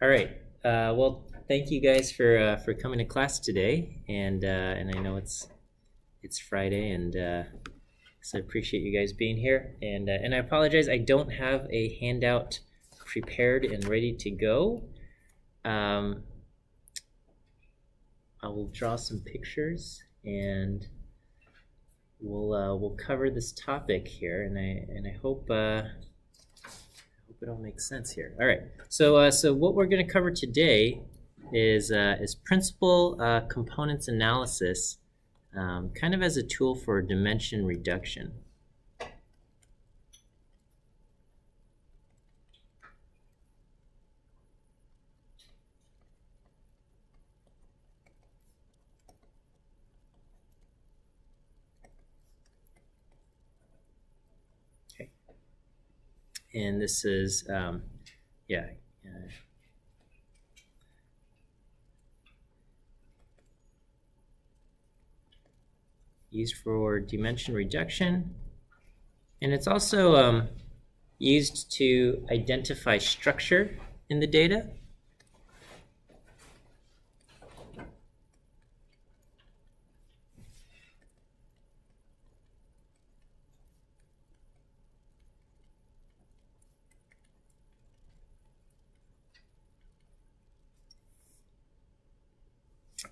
All right. Well, thank you guys for coming to class today, and I know it's Friday, and so I appreciate you guys being here. And I apologize, I don't have a handout prepared and ready to go. I will draw some pictures, and we'll cover this topic here, and I hope. It all makes sense here. All right. So what we're going to cover today is principal components analysis, kind of as a tool for dimension reduction. Okay. And this is used for dimension reduction, and it's also used to identify structure in the data.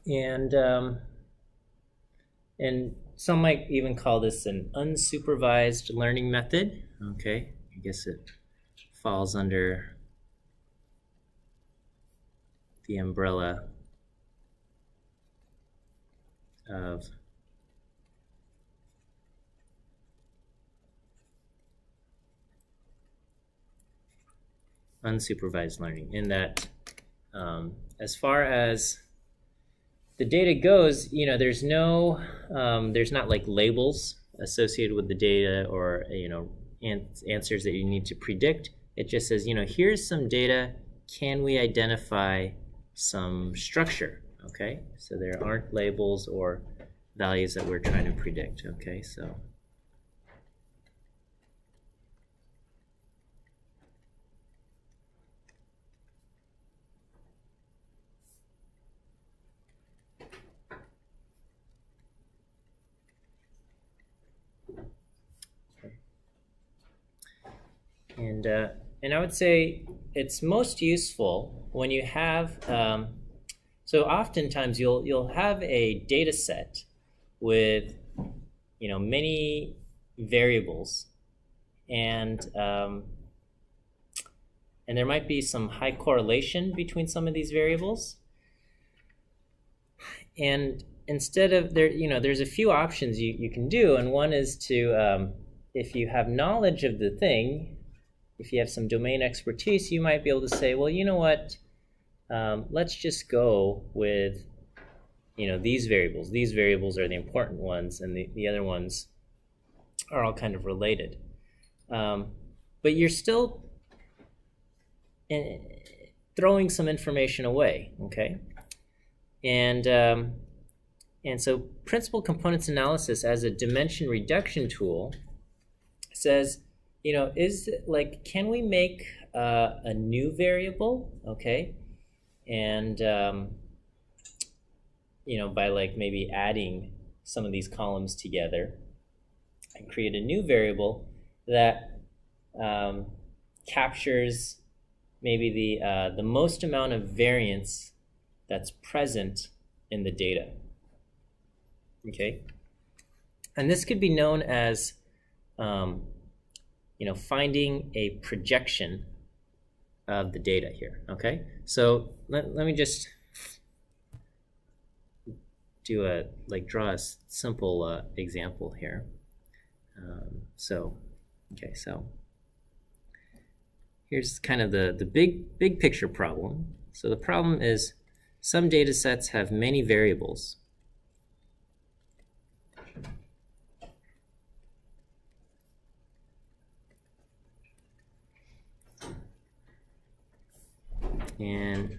And some might even call this an unsupervised learning method. Okay, I guess it falls under the umbrella of unsupervised learning, in that as far as the data goes, there's not like labels associated with the data, or answers that you need to predict. It just says, here's some data. Can we identify some structure? Okay, so there aren't labels or values that we're trying to predict. Okay, so. And I would say it's most useful when you have, so oftentimes you'll have a data set with many variables, and there might be some high correlation between some of these variables. And instead of there's a few options you can do, and one is to, if you have knowledge of the thing, if you have some domain expertise, you might be able to say, well, you know what, let's just go with these variables. These variables are the important ones, and the other ones are all kind of related. But you're still throwing some information away, okay? And so principal components analysis as a dimension reduction tool says, can we make a new variable, okay? And, by maybe adding some of these columns together and create a new variable that captures maybe the most amount of variance that's present in the data, okay? And this could be known as finding a projection of the data here, okay? So let me just do draw a simple example here. So here's kind of the big picture problem. So the problem is some data sets have many variables. And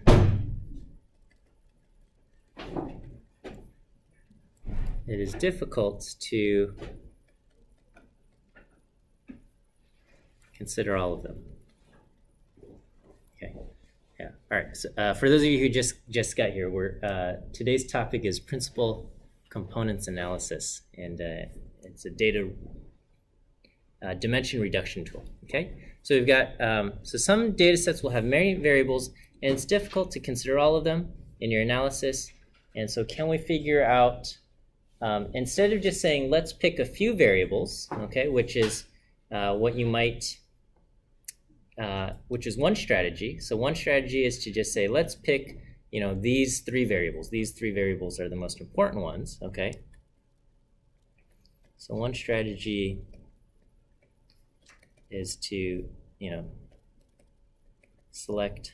it is difficult to consider all of them. Okay. Yeah. All right, so, for those of you who just got here, today's topic is principal components analysis, and it's a data dimension reduction tool. Okay, so we've got so some data sets will have many variables, and it's difficult to consider all of them in your analysis. And so, can we figure out instead of just saying let's pick a few variables, okay, which is what you might which is one strategy. So one strategy is to just say, let's pick, these three variables. These three variables are the most important ones, okay? So one strategy is to, select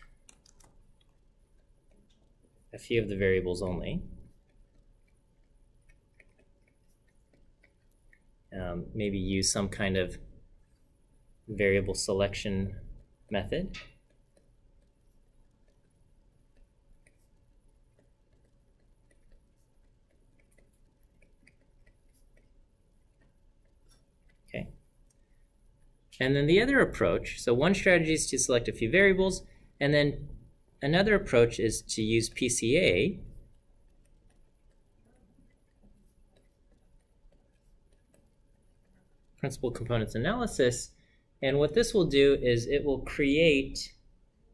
a few of the variables only. Maybe use some kind of variable selection method. Okay. And then the other approach, so one strategy is to select a few variables, and then another approach is to use PCA, principal components analysis. And what this will do is it will create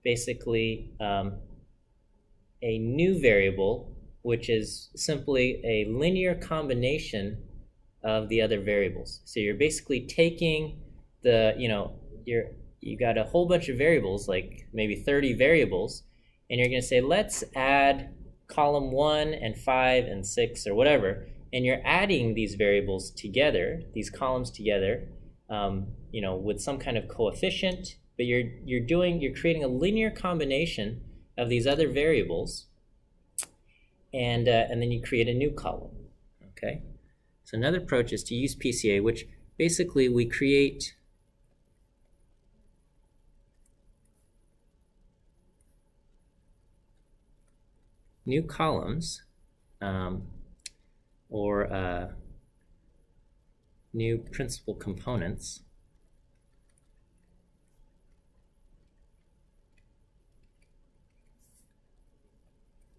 basically a new variable, which is simply a linear combination of the other variables. So you're basically taking the, you got a whole bunch of variables, like maybe 30 variables, and you're going to say, let's add column 1 and 5 and 6 or whatever, and you're adding these variables together, these columns together, with some kind of coefficient, but you're creating a linear combination of these other variables, and then you create a new column. Okay, so another approach is to use PCA, which basically we create new columns or new principal components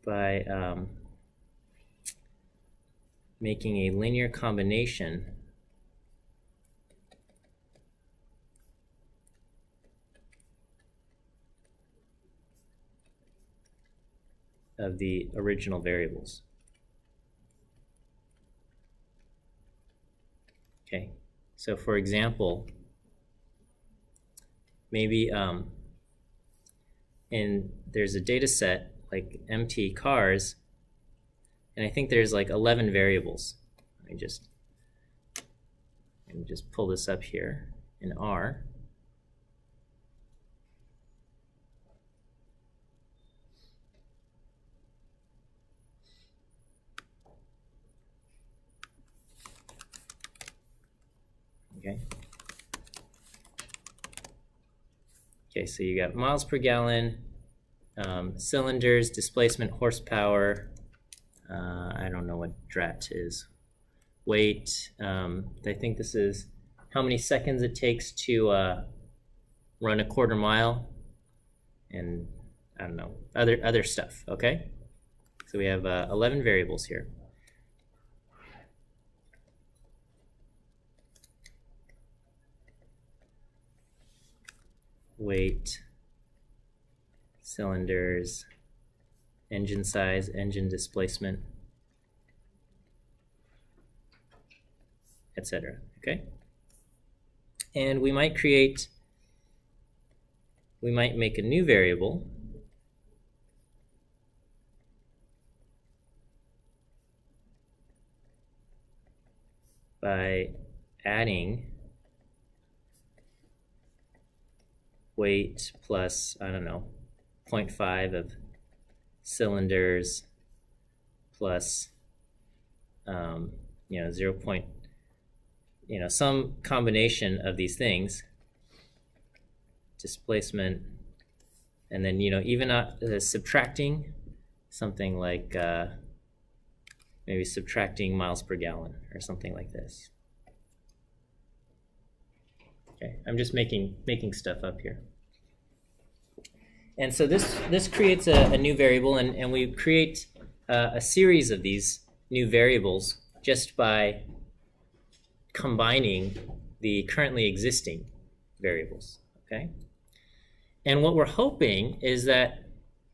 by making a linear combination of the original variables. Okay, so for example, maybe there's a data set like MT cars, and I think there's like 11 variables. Let me just pull this up here in R. Okay, so you got miles per gallon, cylinders, displacement, horsepower, I don't know what drat is, weight, I think this is how many seconds it takes to run a quarter mile, and I don't know, other stuff, okay? So we have 11 variables here. Weight, cylinders, engine size, engine displacement, etc. Okay? And we might make a new variable by adding weight plus, I don't know, 0.5 of cylinders plus 0. Some combination of these things, displacement, and then even subtracting something like maybe subtracting miles per gallon or something like this. Okay, I'm just making stuff up here. And so this creates a new variable, and we create a series of these new variables just by combining the currently existing variables, okay? And what we're hoping is that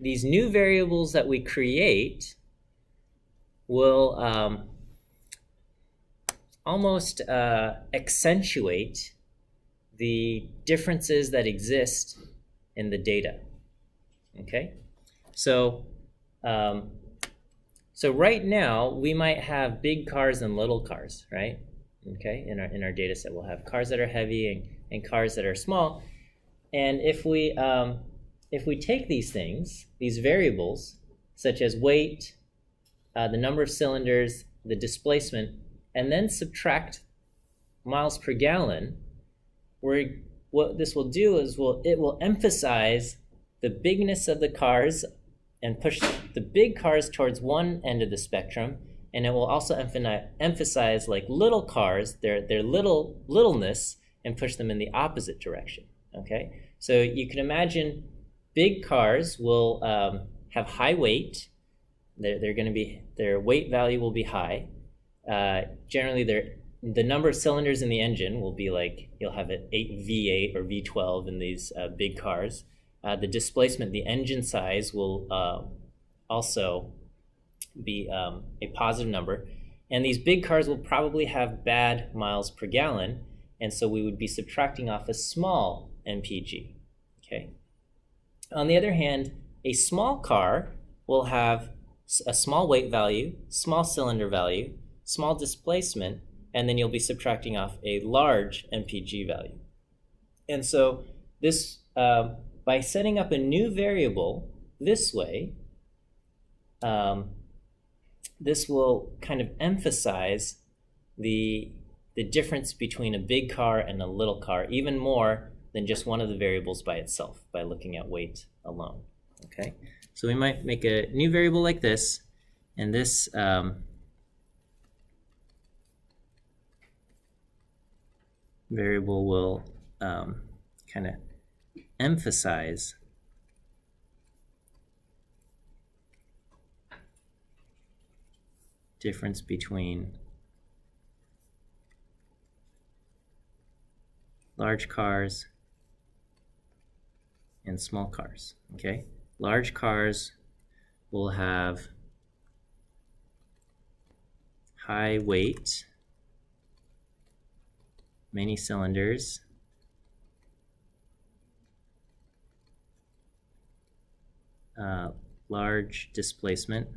these new variables that we create will almost accentuate the differences that exist in the data, okay? So right now, we might have big cars and little cars, right? Okay, in our data set, we'll have cars that are heavy and cars that are small. And if we take these things, these variables, such as weight, the number of cylinders, the displacement, and then subtract miles per gallon, what this will do is it will emphasize the bigness of the cars and push the big cars towards one end of the spectrum, and it will also emphasize like little cars, their littleness, and push them in the opposite direction. Okay, so you can imagine big cars will have high weight. Their weight value will be high. Generally, the number of cylinders in the engine will be like, you'll have an V8 or V12 in these big cars. The displacement, the engine size will also be a positive number. And these big cars will probably have bad miles per gallon. And so we would be subtracting off a small MPG, okay? On the other hand, a small car will have a small weight value, small cylinder value, small displacement, and then you'll be subtracting off a large MPG value. And so this, by setting up a new variable this way, this will kind of emphasize the difference between a big car and a little car, even more than just one of the variables by itself, by looking at weight alone, okay? So we might make a new variable like this, and this variable will kind of emphasize difference between large cars and small cars, okay? Large cars will have high weight, many cylinders, large displacement,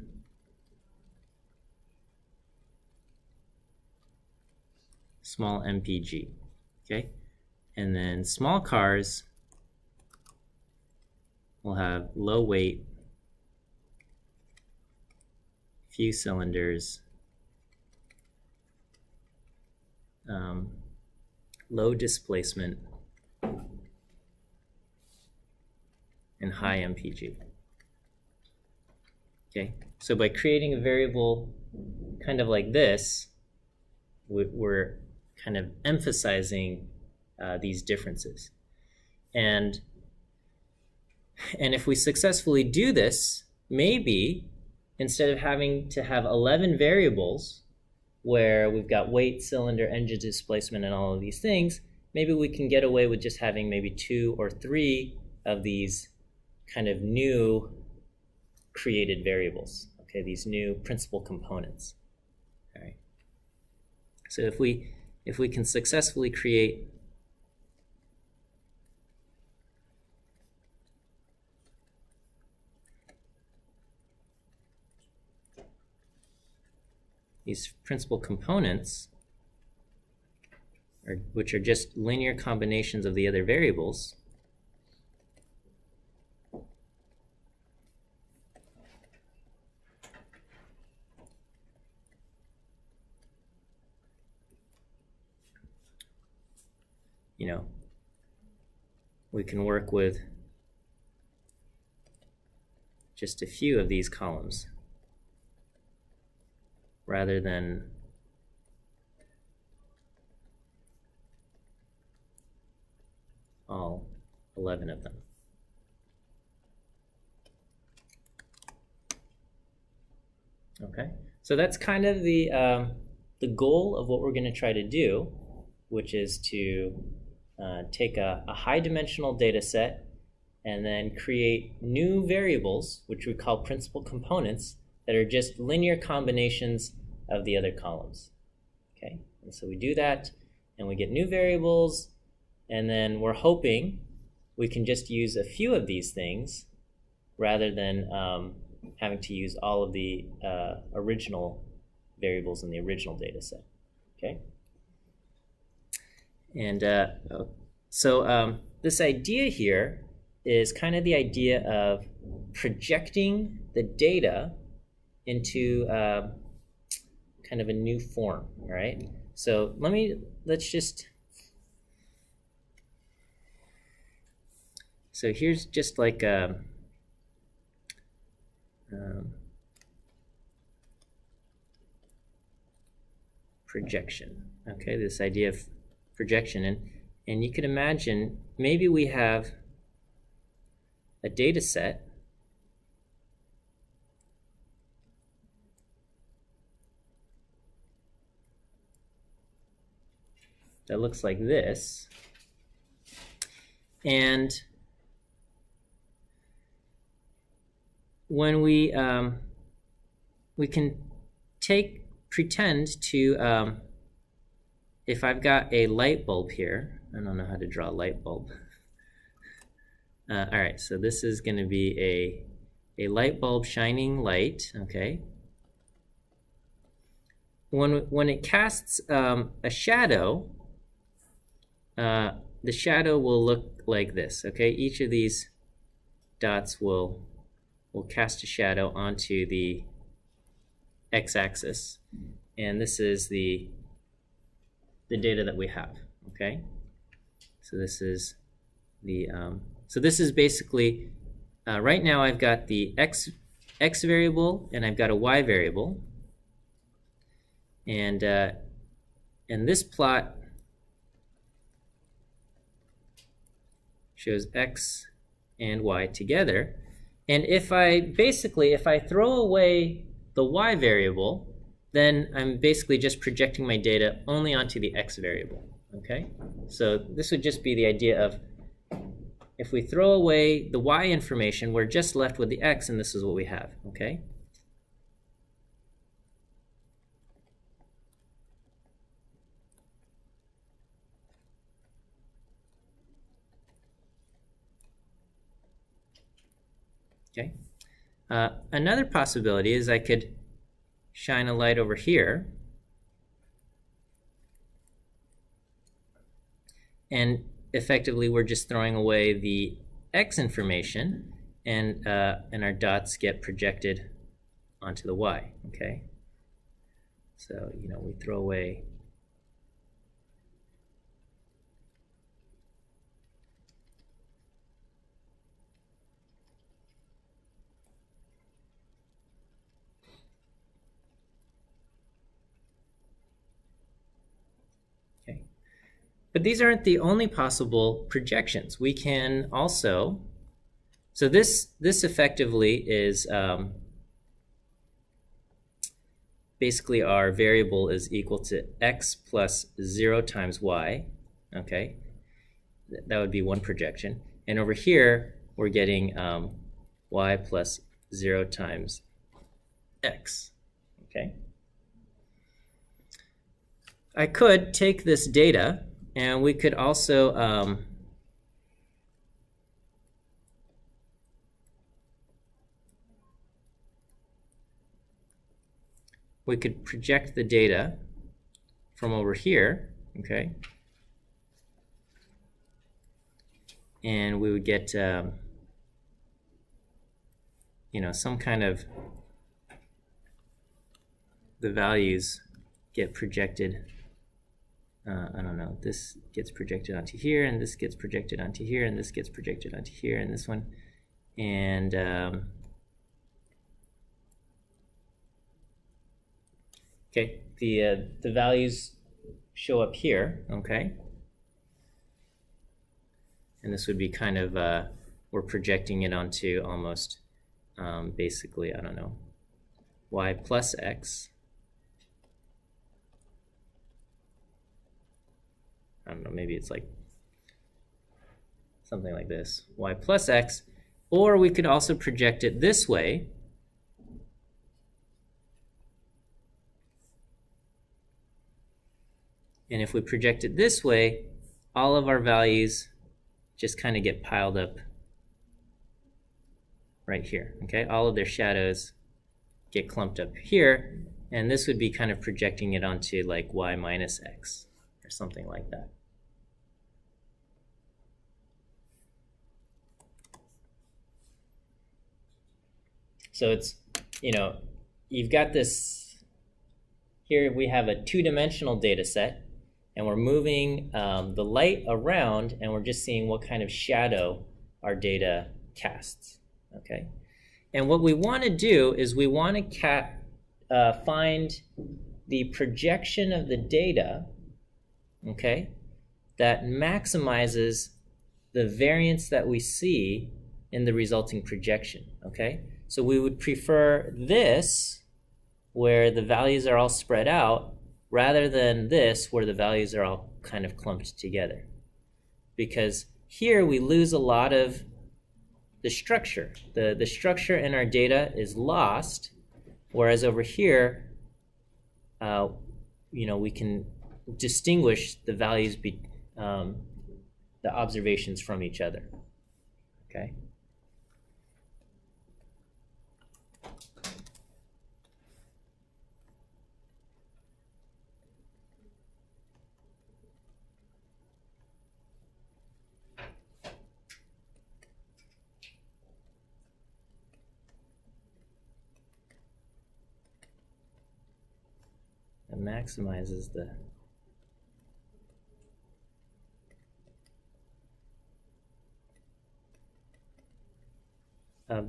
small MPG, okay? And then small cars will have low weight, few cylinders, low displacement, and high MPG. Okay, so by creating a variable kind of like this, we're kind of emphasizing these differences. And if we successfully do this, maybe instead of having to have 11 variables where we've got weight, cylinder, engine displacement, and all of these things, maybe we can get away with just having maybe 2 or 3 of these kind of new created variables, okay, these new principal components. All right. So if we can successfully create these principal components, which are just linear combinations of the other variables, you know, we can work with just a few of these columns rather than all 11 of them. Okay, so that's kind of the goal of what we're going to try to do, which is to take a high-dimensional data set and then create new variables, which we call principal components, that are just linear combinations of the other columns. Okay, and so we do that, and we get new variables, and then we're hoping we can just use a few of these things rather than having to use all of the original variables in the original data set. Okay? And so this idea here is kind of the idea of projecting the data into kind of a new form, all right? So let's just, so here's just like a, projection, okay? This idea of projection, and you could imagine maybe we have a data set that looks like this, and when we can pretend to, if I've got a light bulb here, I don't know how to draw a light bulb. All right, so this is going to be a light bulb shining light, okay? When it casts a shadow, the shadow will look like this, okay? Each of these dots will cast a shadow onto the x-axis, and this is the data that we have, okay? So this is the so this is basically right now I've got the x variable and I've got a y variable, and this plot shows x and y together. And if I throw away the y variable, then I'm basically just projecting my data only onto the x variable, okay? So this would just be the idea of, if we throw away the y information, we're just left with the x, and this is what we have, okay? Okay. Another possibility is I could shine a light over here, and effectively we're just throwing away the x information, and our dots get projected onto the y, okay? So, you know, we throw away But these aren't the only possible projections. We can also, so this effectively is basically our variable is equal to x plus 0 times y, okay? That would be one projection. And over here, we're getting y plus 0 times x, okay? I could take this data, and we could also we could project the data from over here, okay? And we would get you know, some kind of, the values get projected. I don't know, this gets projected onto here, and this gets projected onto here, and this gets projected onto here, and this one. And okay, the values show up here, okay? And this would be kind of, we're projecting it onto almost, basically, I don't know, y plus x. I don't know, maybe it's like something like this, y plus x, or we could also project it this way. And if we project it this way, all of our values just kind of get piled up right here, okay? All of their shadows get clumped up here, and this would be kind of projecting it onto like y minus x or something like that. So it's, you know, you've got this, here we have a two-dimensional data set, and we're moving the light around, and we're just seeing what kind of shadow our data casts, okay? And what we want to do is we want to find the projection of the data, okay, that maximizes the variance that we see in the resulting projection, okay? So we would prefer this, where the values are all spread out, rather than this, where the values are all kind of clumped together. Because here we lose a lot of the structure. The structure in our data is lost, whereas over here, you know, we can distinguish the values, the observations from each other, okay? It maximizes the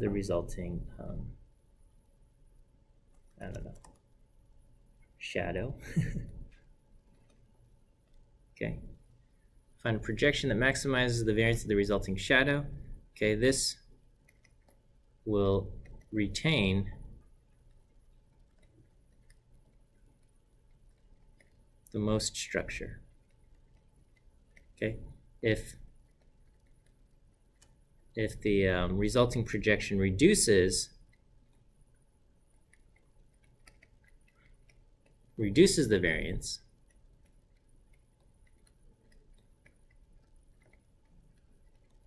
resulting, I don't know, shadow. Okay. Find a projection that maximizes the variance of the resulting shadow. Okay, this will retain the most structure. Okay, if the resulting projection reduces the variance,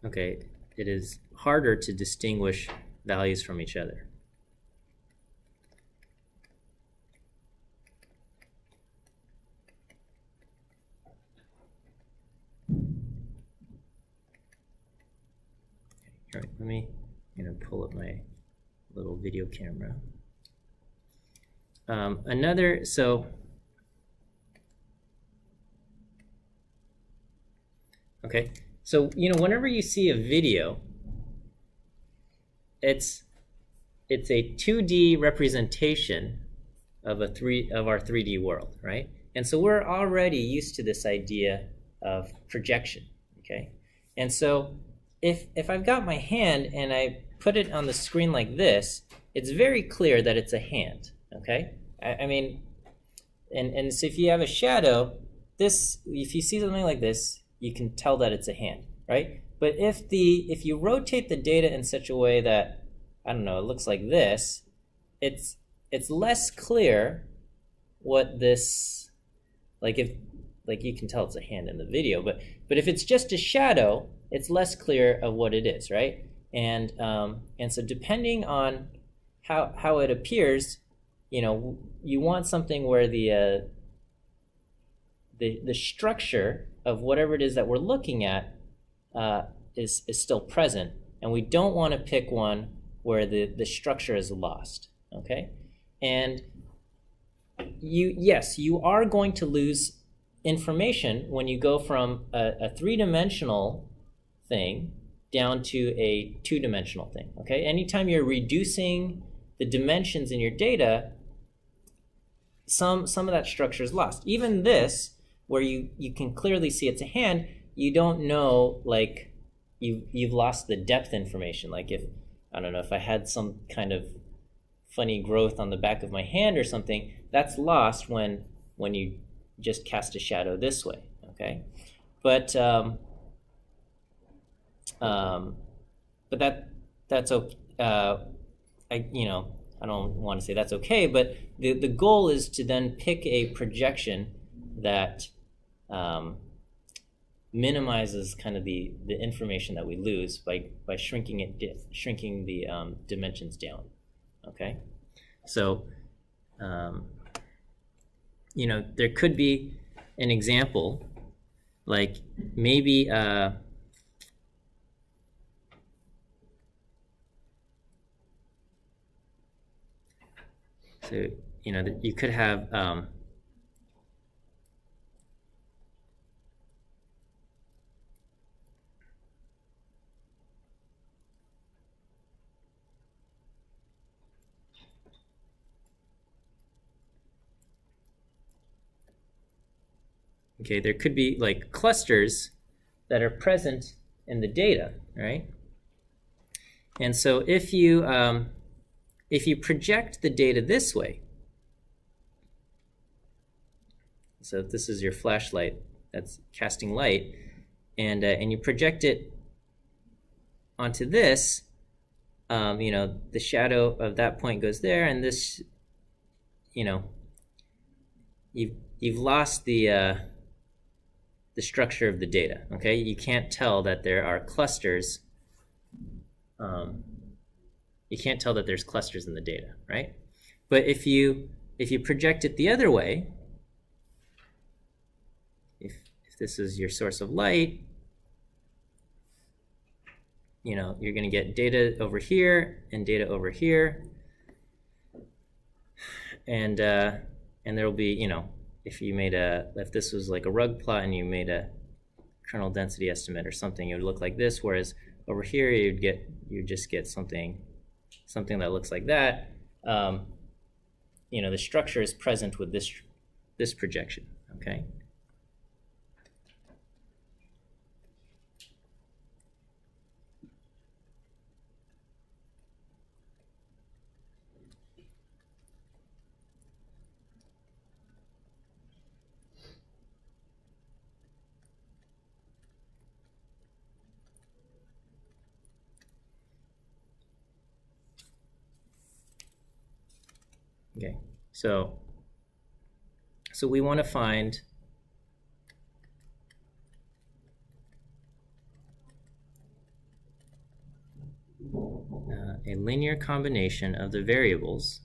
okay, it is harder to distinguish values from each other. All right, I'm gonna pull up my little video camera. Okay, so you know, whenever you see a video, it's a 2D representation of our 3D world, right? And so we're already used to this idea of projection, okay? And so if I've got my hand and I put it on the screen like this, it's very clear that it's a hand, okay? I mean, and so if you have a shadow, if you see something like this, you can tell that it's a hand, right? But if you rotate the data in such a way that, I don't know, it looks like this, it's less clear what this, like you can tell it's a hand in the video, but if it's just a shadow, it's less clear of what it is, right? And so depending on how it appears, you know, you want something where the structure of whatever it is that we're looking at is still present, and we don't want to pick one where the structure is lost, okay? And you are going to lose information when you go from a three-dimensional thing down to a two-dimensional thing, okay? Anytime you're reducing the dimensions in your data, some of that structure is lost. Even this, where you can clearly see it's a hand, you don't know, like, you've lost the depth information. Like if, I don't know, if I had some kind of funny growth on the back of my hand or something, that's lost when you just cast a shadow this way, okay? But that's okay. I don't want to say that's okay, but the goal is to then pick a projection that minimizes kind of the information that we lose by shrinking the dimensions down. Okay, so there could be an example, like maybe so you could have okay, there could be like clusters that are present in the data, right? And so if you project the data this way, so if this is your flashlight that's casting light, and you project it onto this, the shadow of that point goes there, and this, you've lost the structure of the data. Okay, you can't tell that there are clusters. You can't tell that there's clusters in the data, right? But if you project it the other way, if this is your source of light, you're going to get data over here and data over here, and there will be, if this was like a rug plot and you made a kernel density estimate or something, it would look like this. Whereas over here, you'd just get something that looks like that. The structure is present with this projection. Okay. Okay, so we want to find a linear combination of the variables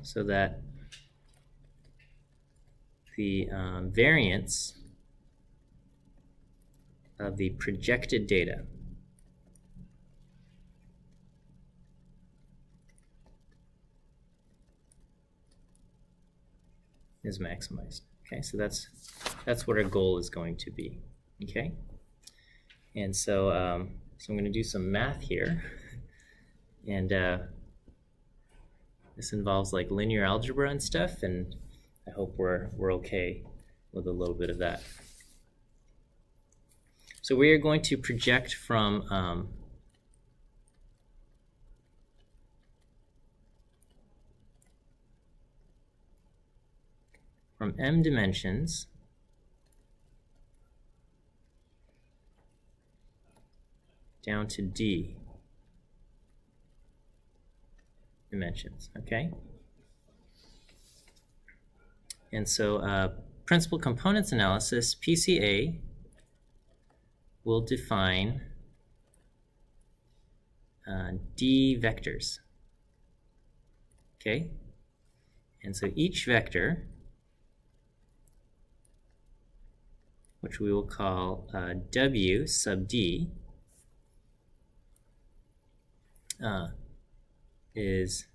so that the variance of the projected data is maximized. Okay, so that's what our goal is going to be. Okay, and so I'm going to do some math here, and this involves like linear algebra and stuff, and I hope we're okay with a little bit of that. So we are going to project from m dimensions down to d dimensions, okay? And so principal components analysis, PCA, will define d vectors, okay? And so each vector, which we will call W sub d, is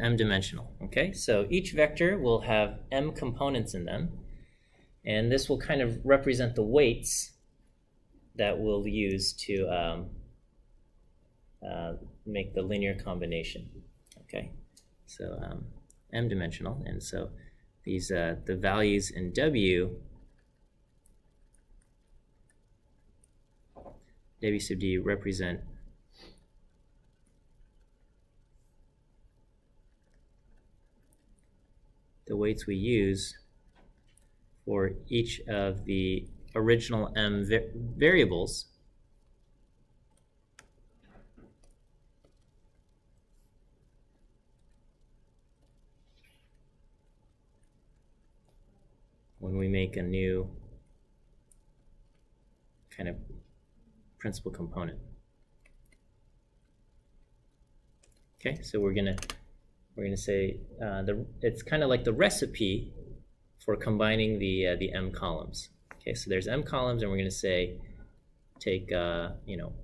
m-dimensional, okay? So each vector will have m components in them, and this will kind of represent the weights that we'll use to make the linear combination, okay? so m-dimensional, and so these the values in W sub d represent the weights we use for each of the original m variables when we make a new kind of principal component. Okay, so we're gonna say it's kind of like the recipe for combining the m columns. Okay, so there's m columns, and we're gonna say take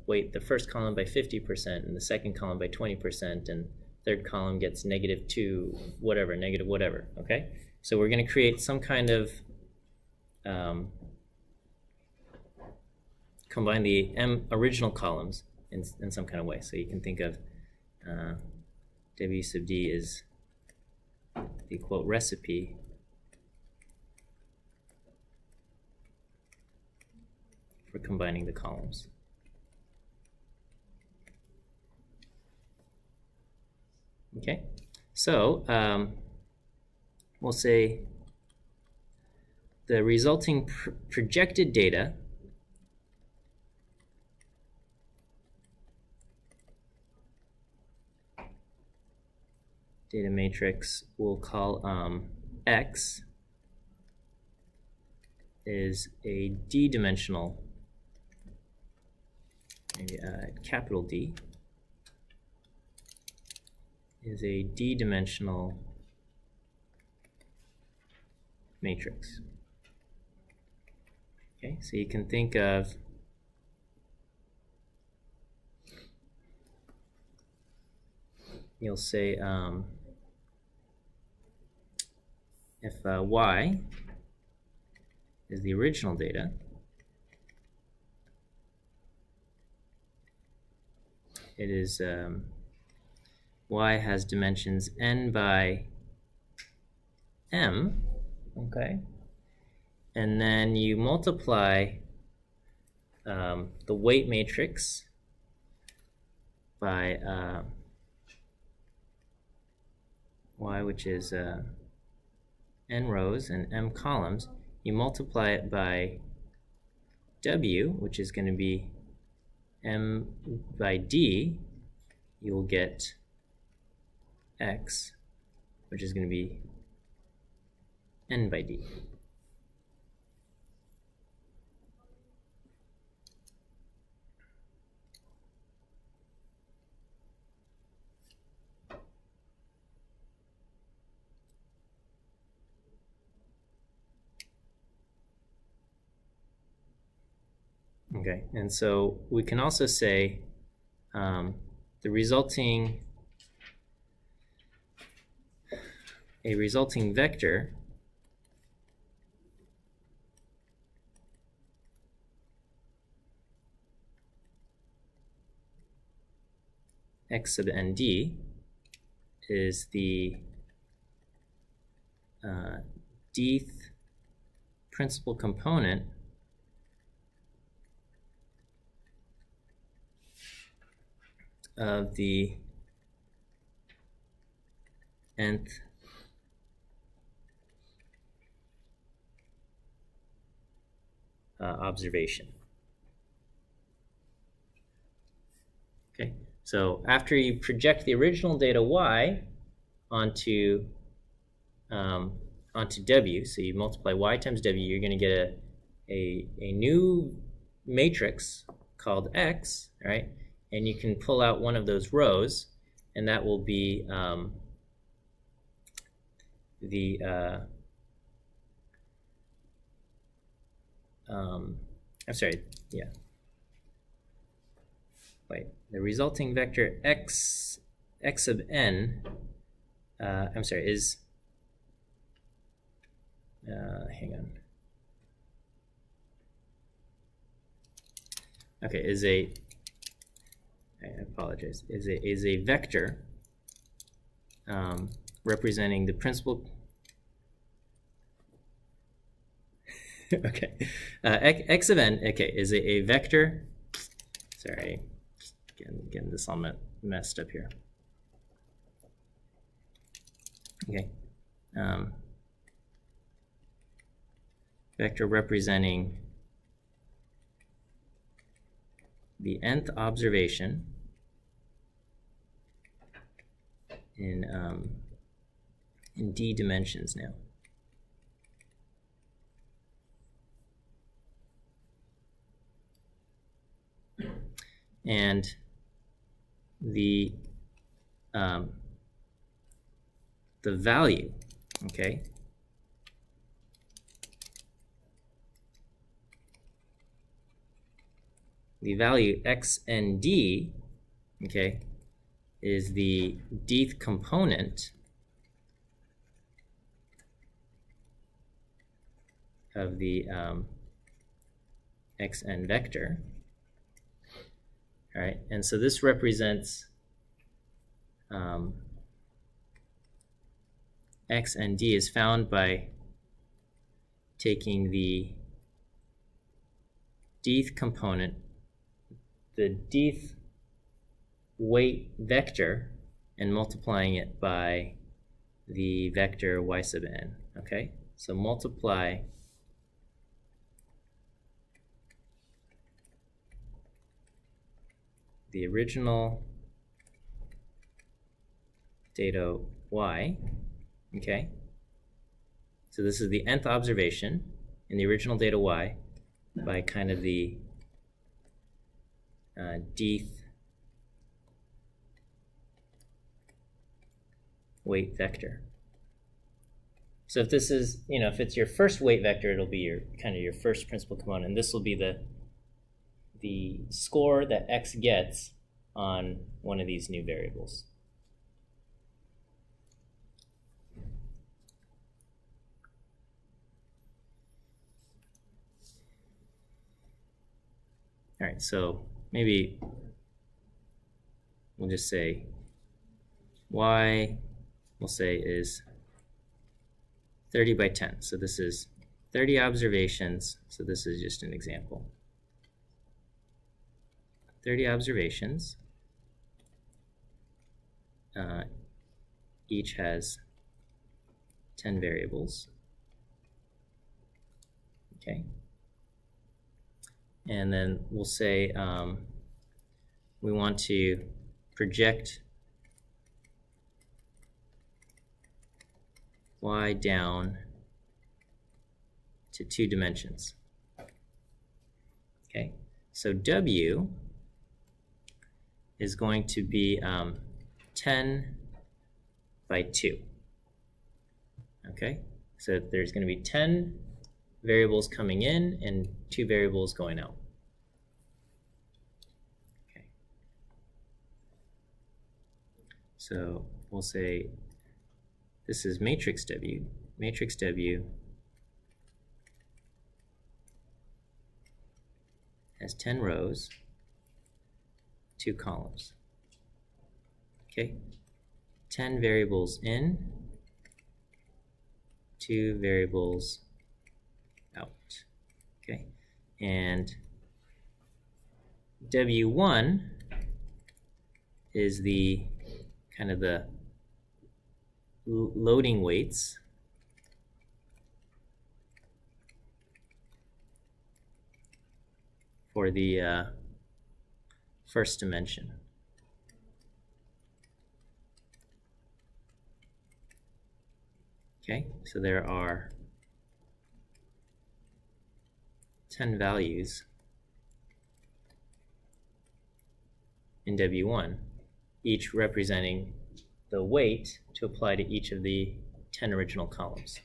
weight the first column by 50%, and the second column by 20%, and third column gets -2 whatever, negative whatever. Okay, so we're gonna create some kind of combine the m original columns in some kind of way. So you can think of W sub d is the quote recipe for combining the columns. Okay, so we'll say the resulting projected data matrix we'll call X is a d-dimensional, maybe capital D, is a d-dimensional matrix. Okay, so you can think of you'll say if y is the original data, it is y has dimensions n by m, okay, and then you multiply the weight matrix by y, which is n rows and m columns. You multiply it by w, which is going to be m by d. You will get x, which is going to be n by d. Okay, and so we can also say the resulting vector x sub nd is the dth principal component of the nth observation. Okay, so after you project the original data y onto w, so you multiply y times w, you're going to get a new matrix called x, right? And you can pull out one of those rows, and that will be the resulting vector x sub n, is, hang on. Okay, I apologize, is a vector representing the principal. Okay, x of n, okay, is a vector. Sorry, getting this all messed up here. Okay, vector representing the nth observation in d dimensions now. And the value, okay, the value x and d, okay, is the dth component of the xn vector. All right, and so this represents x and d is found by taking the dth component, the dth weight vector, and multiplying it by the vector y sub n. Okay, so multiply the original data y, okay? So this is the nth observation in the original data y by kind of the dth weight vector. So if this is, if it's your first weight vector, it'll be your kind of your first principal component, and this will be the score that x gets on one of these new variables. All right, so maybe we'll just say y, we'll say is 30 by 10. So this is 30 observations. So this is just an example. 30 observations. Each has 10 variables. Okay. And then we'll say we want to project y down to 2 dimensions. Okay, so w is going to be 10 by 2. Okay, so there's going to be 10 variables coming in and 2 variables going out. Okay, so we'll say this is matrix W. Matrix W has 10 rows, 2 columns. Okay, 10 variables in, 2 variables out. Okay, and W1 is the kind of the loading weights for the first dimension. Okay, so there are 10 values in W1, each representing the weight to apply to each of the 10 original columns.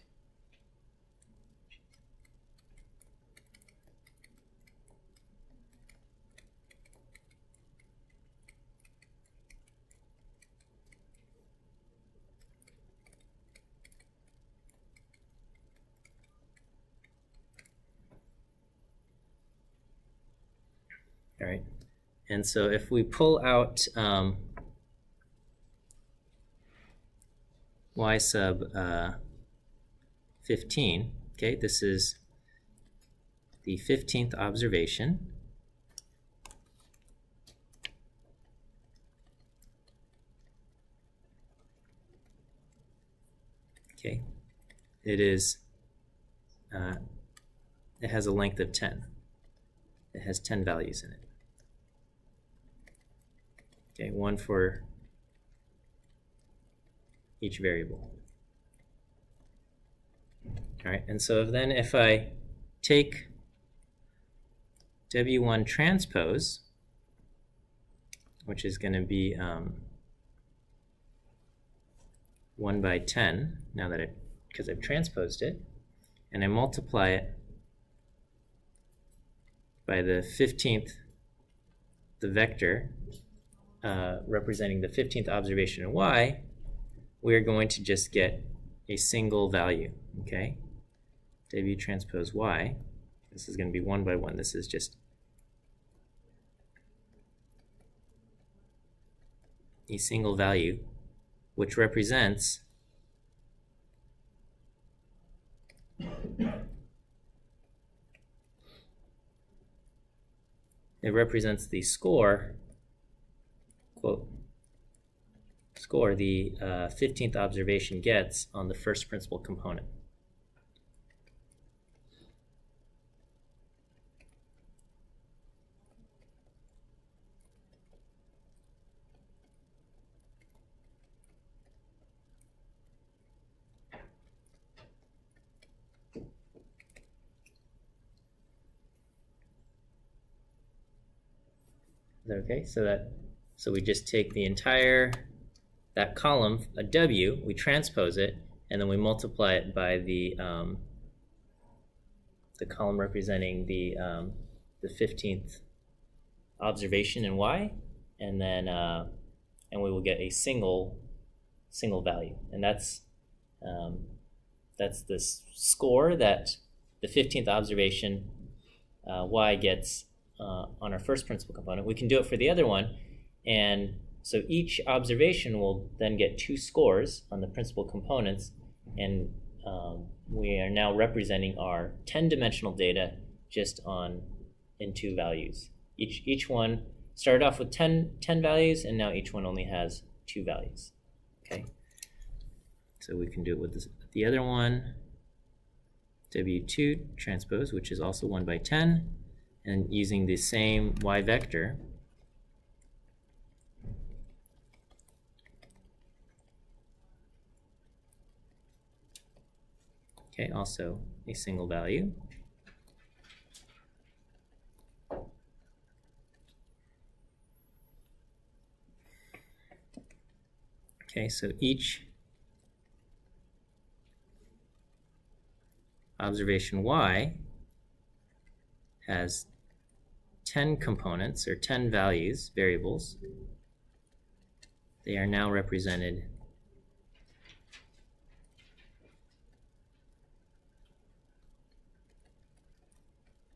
All right, and so if we pull out y sub 15. Okay, this is the 15th observation. Okay, it has a length of 10. It has 10 values in it. Okay, one for each variable. All right, and so then if I take W1 transpose, which is going to be 1 by 10, now that because I've transposed it, and I multiply it by the 15th, the vector representing the 15th observation in y, we're going to just get a single value, okay? W transpose y, this is going to be 1 by 1. This is just a single value, which represents the score, quote, score the 15th observation gets on the first principal component. Okay, so we just take the entire, that column, a W, we transpose it, and then we multiply it by the column representing the 15th observation in y, and then and we will get a single value, and that's this score that the 15th observation y gets on our first principal component. We can do it for the other one, and so each observation will then get 2 scores on the principal components, and we are now representing our 10-dimensional data just in 2 values. Each one started off with 10 values, and now each one only has 2 values. Okay, so we can do it with the other one, W2 transpose, which is also 1 by 10, and using the same y vector, okay, also a single value. Okay, so each observation y has 10 components, or 10 values, variables. They are now represented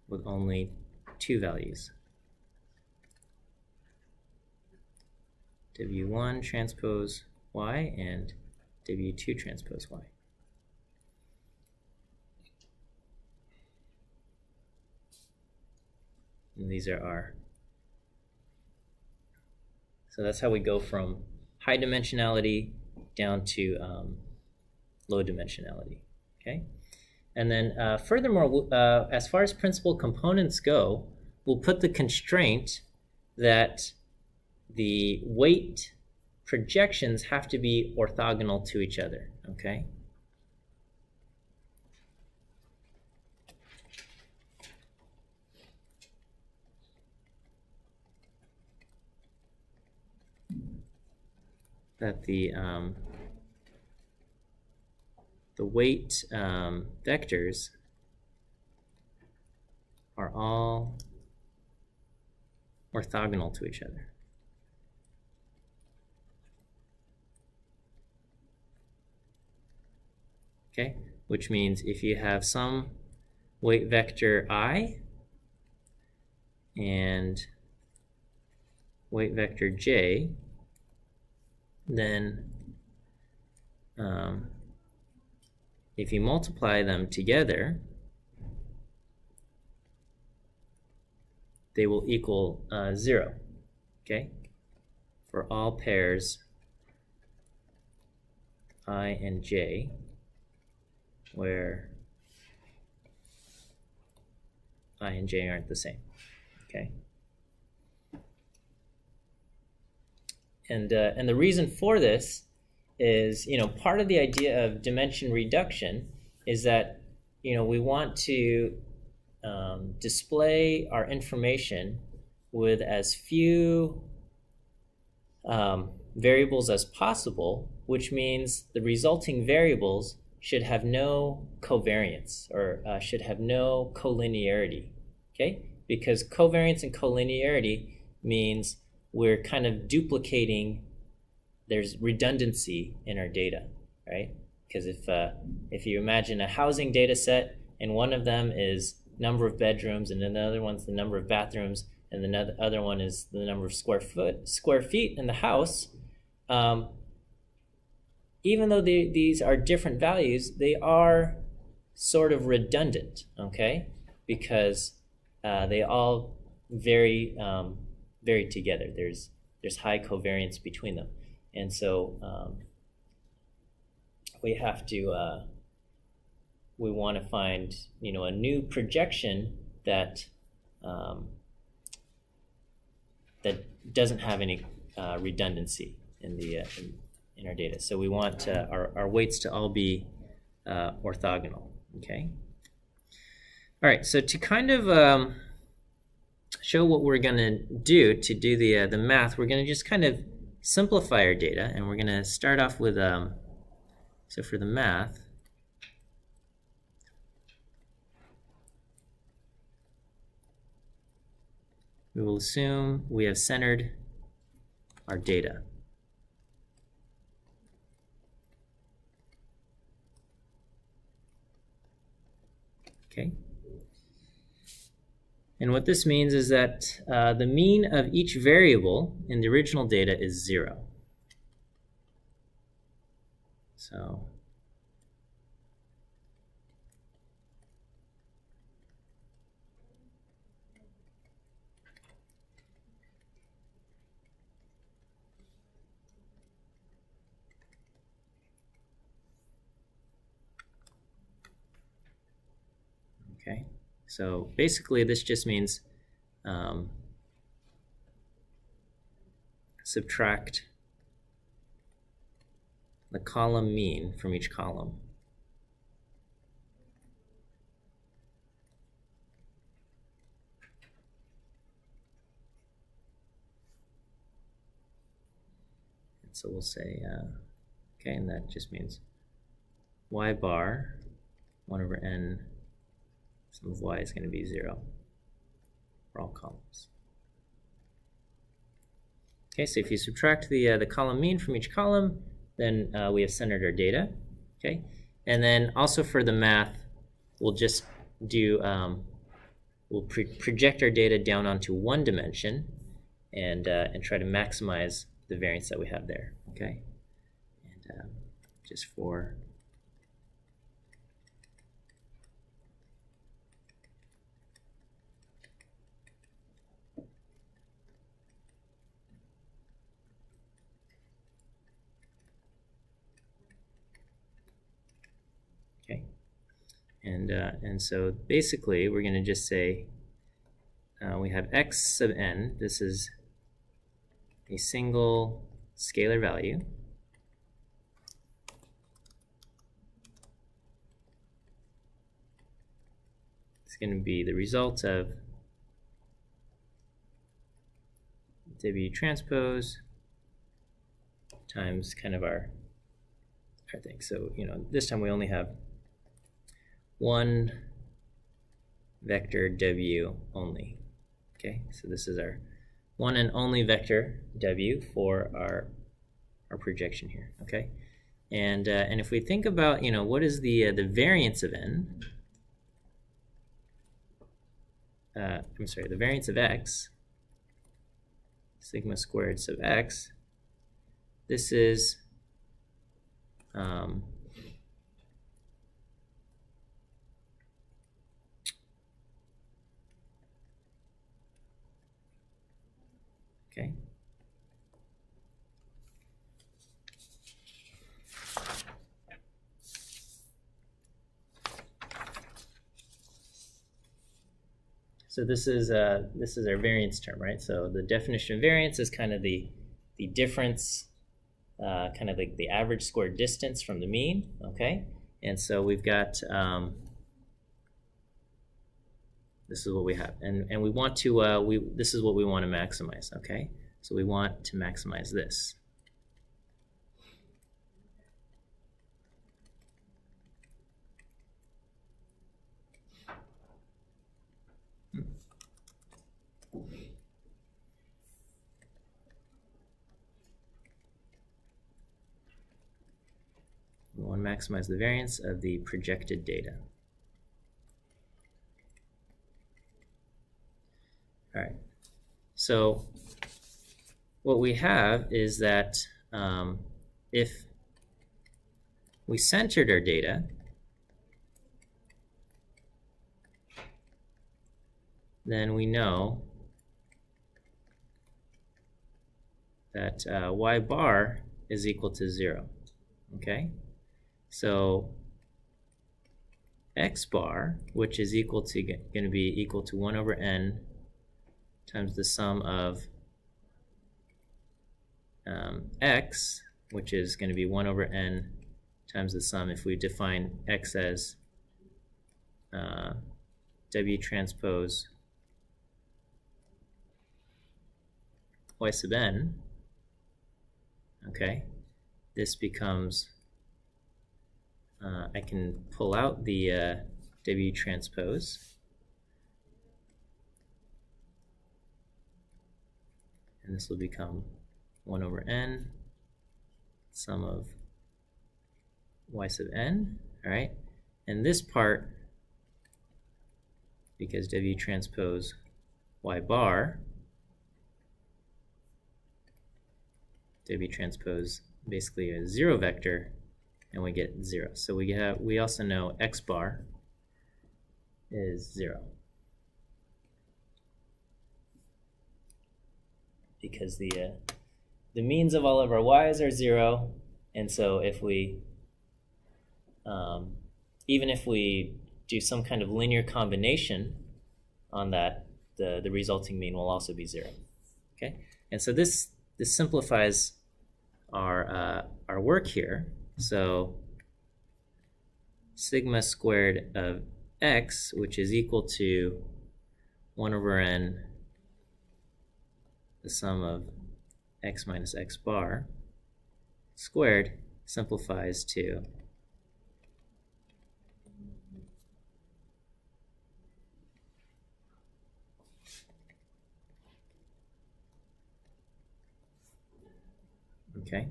with only 2 values. W1 transpose y and W2 transpose y. And these are so that's how we go from high dimensionality down to low dimensionality, okay? And then furthermore, as far as principal components go, we'll put the constraint that the weight projections have to be orthogonal to each other, okay? That the weight vectors are all orthogonal to each other. Okay, which means if you have some weight vector I and weight vector j, then if you multiply them together, they will equal 0, okay? For all pairs I and j, where I and j aren't the same, okay? And the reason for this is, part of the idea of dimension reduction is that, we want to display our information with as few variables as possible, which means the resulting variables should have no covariance or should have no collinearity, okay? Because covariance and collinearity means we're kind of duplicating, there's redundancy in our data, right? Because if you imagine a housing data set and one of them is number of bedrooms and another one's the number of bathrooms and the other one is the number of square feet in the house, even though these are different values, they are sort of redundant, okay? Because they all vary together. There's high covariance between them, and so we have to we want to find a new projection that that doesn't have any redundancy in the in our data. So we want our weights to all be orthogonal. Okay. All right. So to kind of show what we're going to do the math, we're going to just kind of simplify our data, and we're going to start off with so for the math, we will assume we have centered our data. Okay. And what this means is that the mean of each variable in the original data is 0. So okay. So basically this just means subtract the column mean from each column. And so we'll say, okay, and that just means y bar 1 over n, sum of y is going to be 0 for all columns. Okay, so if you subtract the column mean from each column, then we have centered our data. Okay, and then also for the math, we'll just do we'll project our data down onto one dimension and try to maximize the variance that we have there. Okay, and just for and so basically we're going to just say we have x sub n. This is a single scalar value. It's going to be the result of W transpose times kind of our thing. So this time we only have one vector W only. Okay, so this is our one and only vector W for our projection here. Okay, and if we think about what is the variance of n, I'm sorry, the variance of x, sigma squared sub x, this is Okay. So this is our variance term, right? So the definition of variance is kind of the difference, kind of like the average squared distance from the mean, okay? And so we've got this is what we have, and we want to this is what we want to maximize, okay? So we want to maximize this. We want to maximize the variance of the projected data. All right. So what we have is that if we centered our data, then we know that y bar is equal to 0. Okay? So x bar, which is equal to going to be equal to 1 over n times the sum of x, which is going to be 1 over n times the sum if we define x as w transpose y sub n. Okay, this becomes, I can pull out the w transpose, and this will become 1 over n sum of y sub n, all right? And this part, because w transpose y bar, w transpose basically a 0 vector, and we get 0. So we also know x bar is 0. Because the means of all of our y's are 0, and so if we even if we do some kind of linear combination on that, the resulting mean will also be 0. Okay, and so this simplifies our work here. So sigma squared of x, which is equal to 1 over n, the sum of x minus x bar squared, simplifies to okay.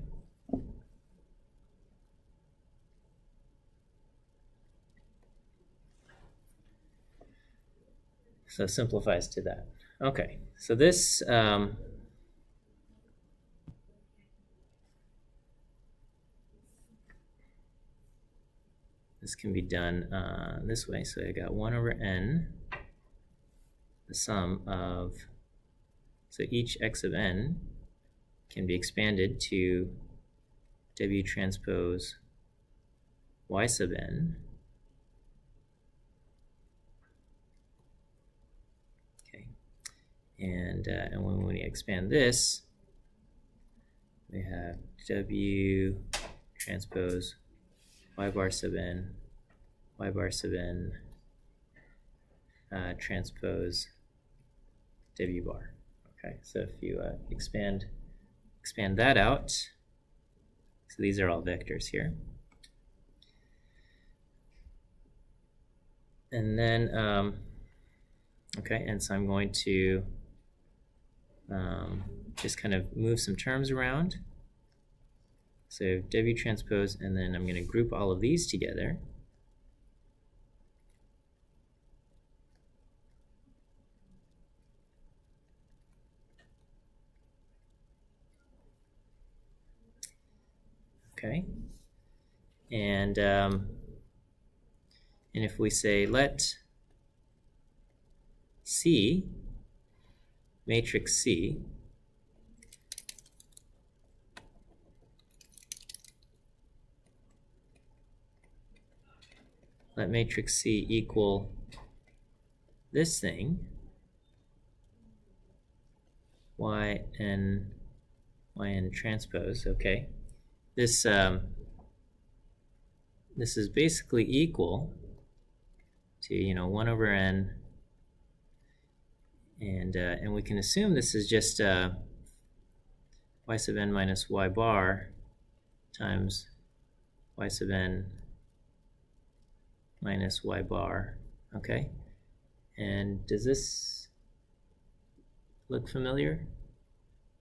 So simplifies to that. Okay, so this this can be done this way. So I got 1 over n, the sum of, so each x of n can be expanded to w transpose y sub n. Okay, and when we expand this, we have w transpose y bar sub n, y bar sub n transpose w bar. Okay, so if you expand that out, so these are all vectors here. And then, okay, and so I'm going to just kind of move some terms around. So w transpose, and then I'm going to group all of these together. Okay, And if we say let C, matrix C, let matrix C equal this thing, yn transpose, okay. This is basically equal to 1 over n, and we can assume this is just y sub n minus y bar times y sub n minus y bar, okay. And does this look familiar?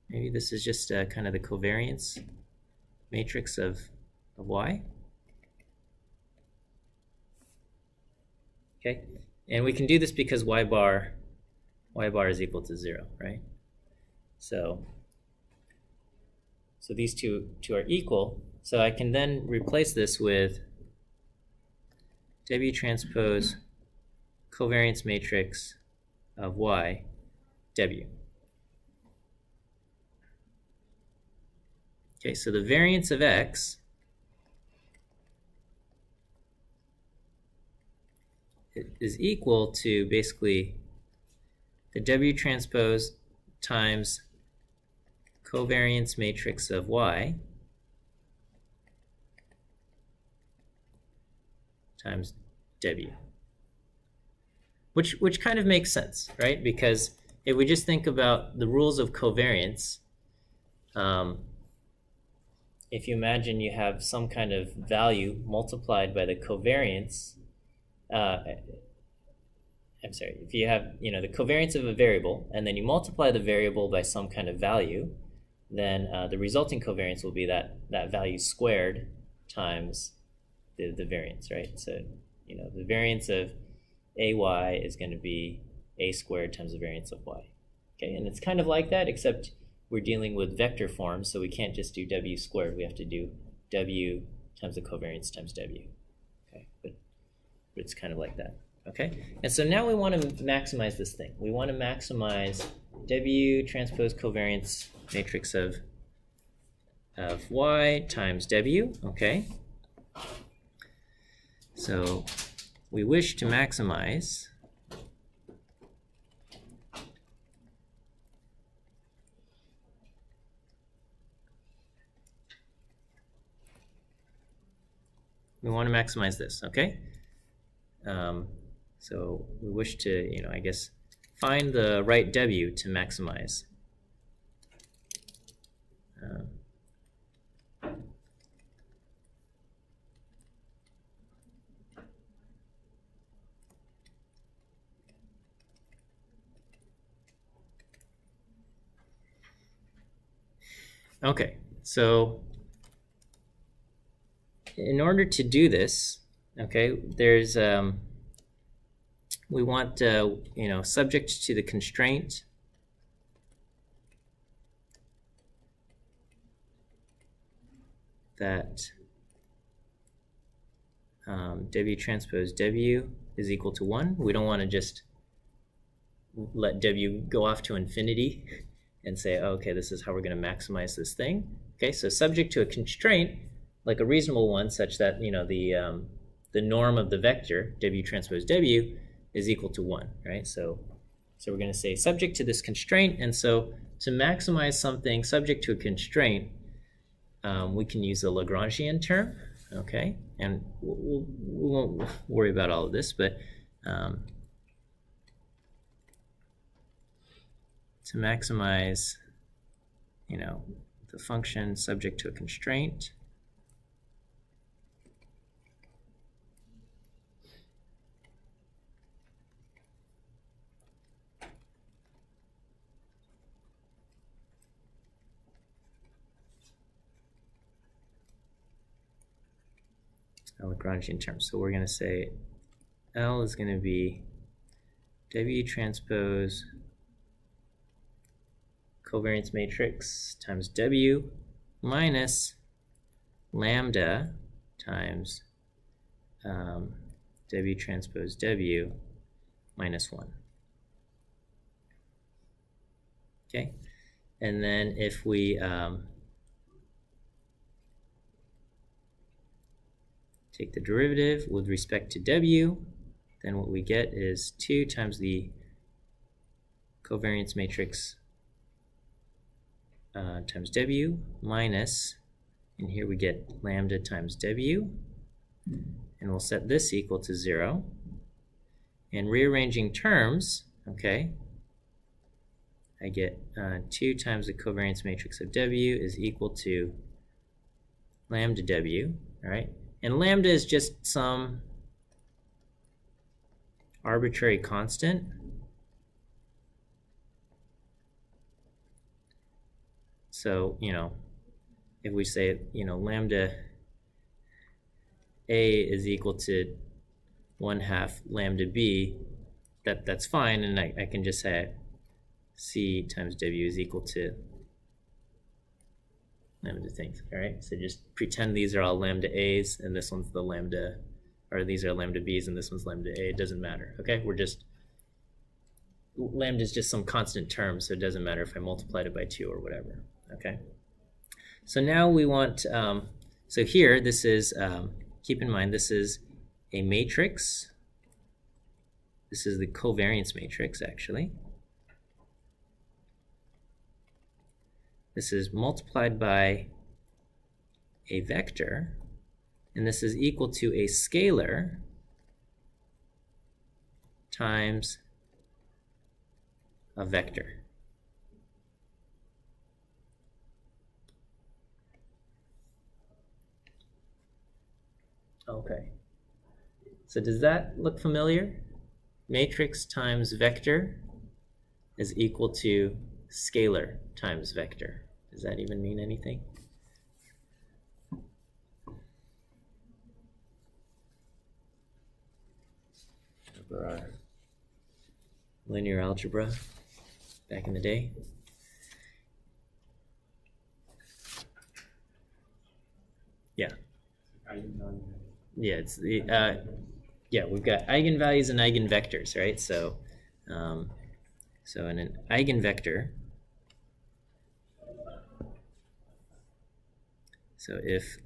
Maybe this is just kind of the covariance matrix of y. Okay, and we can do this because y bar is equal to 0, right? So these two are equal. So I can then replace this with W transpose covariance matrix of y, W. Okay, so the variance of x is equal to basically the W transpose times covariance matrix of y times W. Which kind of makes sense, right? Because if we just think about the rules of covariance, if you imagine you have some kind of value multiplied by the covariance, if you have the covariance of a variable and then you multiply the variable by some kind of value, then the resulting covariance will be that value squared times the variance, right? So the variance of ay is going to be a squared times the variance of y. Okay, and it's kind of like that, except we're dealing with vector forms, so we can't just do w squared. We have to do w times the covariance times w. Okay, but it's kind of like that. Okay, and so now we want to maximize this thing. We want to maximize w transpose covariance matrix of y times w. Okay, so we wish to maximize this, okay? So we wish to, I guess, find the right w to maximize. Okay, so in order to do this, okay, there's we want subject to the constraint that w transpose w is equal to 1. We don't want to just let w go off to infinity and say, oh, okay, this is how we're going to maximize this thing. Okay, so subject to a constraint, like a reasonable one, such that the norm of the vector w transpose w is equal to 1, right? So we're going to say subject to this constraint, and so to maximize something subject to a constraint, we can use the Lagrangian term, okay? And we won't worry about all of this, but to maximize, the function subject to a constraint, Lagrangian term. So we're going to say L is going to be W transpose covariance matrix times W minus lambda times W transpose W minus 1. Okay, and then if we take the derivative with respect to W, then what we get is 2 times the covariance matrix times W minus, and here we get lambda times W, and we'll set this equal to 0. And rearranging terms, okay, I get 2 times the covariance matrix of W is equal to lambda W, all right? And lambda is just some arbitrary constant. So, if we say, lambda A is equal to 1/2 lambda B, that's fine, and I can just say C times W is equal to lambda things, all right? So just pretend these are all lambda A's, and this one's the lambda, or these are lambda B's, and this one's lambda A. It doesn't matter, okay? Lambda is just some constant term, so it doesn't matter if I multiplied it by 2 or whatever, okay? So now we want, so here, this is, keep in mind, this is a matrix. This is the covariance matrix, actually. This is multiplied by a vector, and this is equal to a scalar times a vector. Okay. So does that look familiar? Matrix times vector is equal to scalar times vector. Does that even mean anything? For our linear algebra back in the day. Yeah. Yeah, it's the yeah, we've got eigenvalues and eigenvectors, right? So so in an eigenvector, so if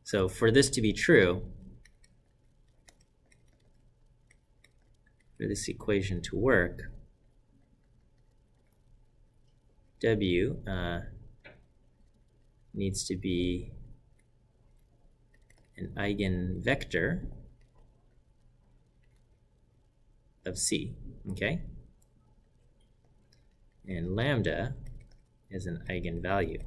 so for this to be true, for this equation to work, W needs to be an eigenvector of C, okay? And lambda is an eigenvalue,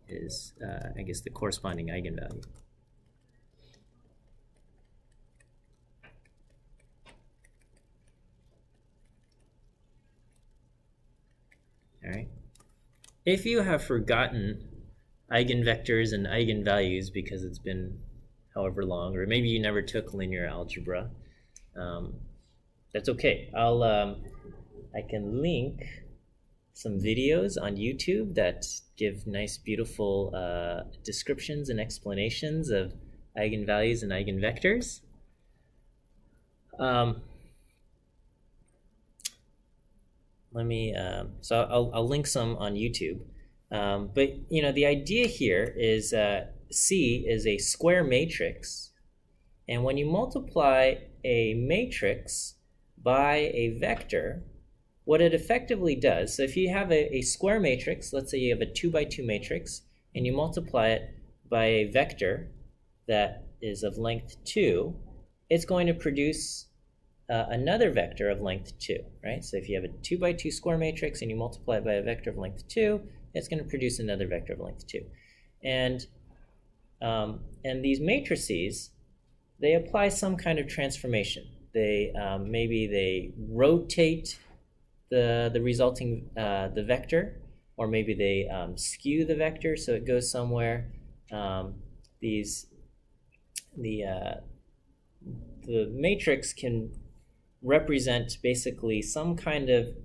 is I guess the corresponding eigenvalue. All right. If you have forgotten eigenvectors and eigenvalues because it's been however long, or maybe you never took linear algebra, that's okay. I can link some videos on YouTube that give nice, beautiful descriptions and explanations of eigenvalues and eigenvectors. Let me, so I'll link some on YouTube. But the idea here is C is a square matrix, and when you multiply a matrix by a vector, what it effectively does, so if you have a square matrix, let's say you have a 2 by 2 matrix, and you multiply it by a vector that is of length 2, it's going to produce another vector of length 2, right? So if you have a 2 by 2 square matrix and you multiply it by a vector of length 2, it's going to produce another vector of length 2. And these matrices, they apply some kind of transformation. They maybe they rotate the resulting the vector, or maybe they skew the vector so it goes somewhere. The matrix can represent basically some kind of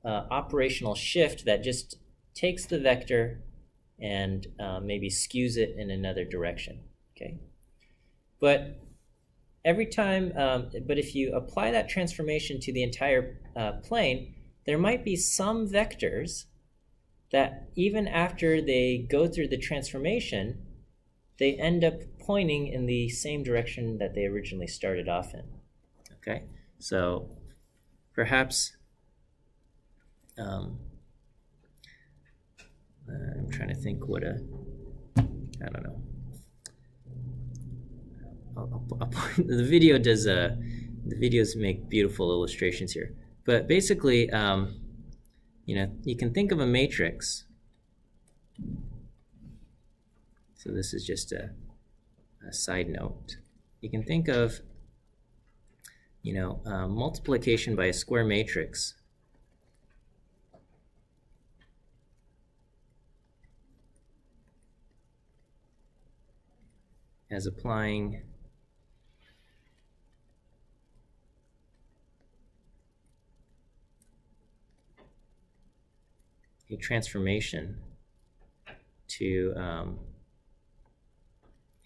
operational shift that just takes the vector and maybe skews it in another direction. Okay, but every time, but if you apply that transformation to the entire plane, there might be some vectors that even after they go through the transformation, they end up pointing in the same direction that they originally started off in. Okay, so perhaps I'm trying to think what I don't know. The video does the videos make beautiful illustrations here, but basically, you can think of a matrix. So this is just a side note. You can think of multiplication by a square matrix as applying a transformation to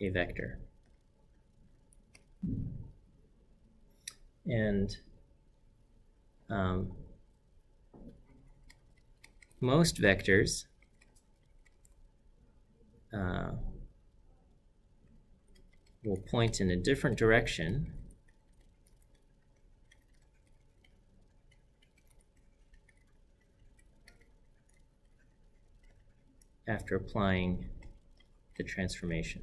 a vector. And most vectors will point in a different direction after applying the transformation.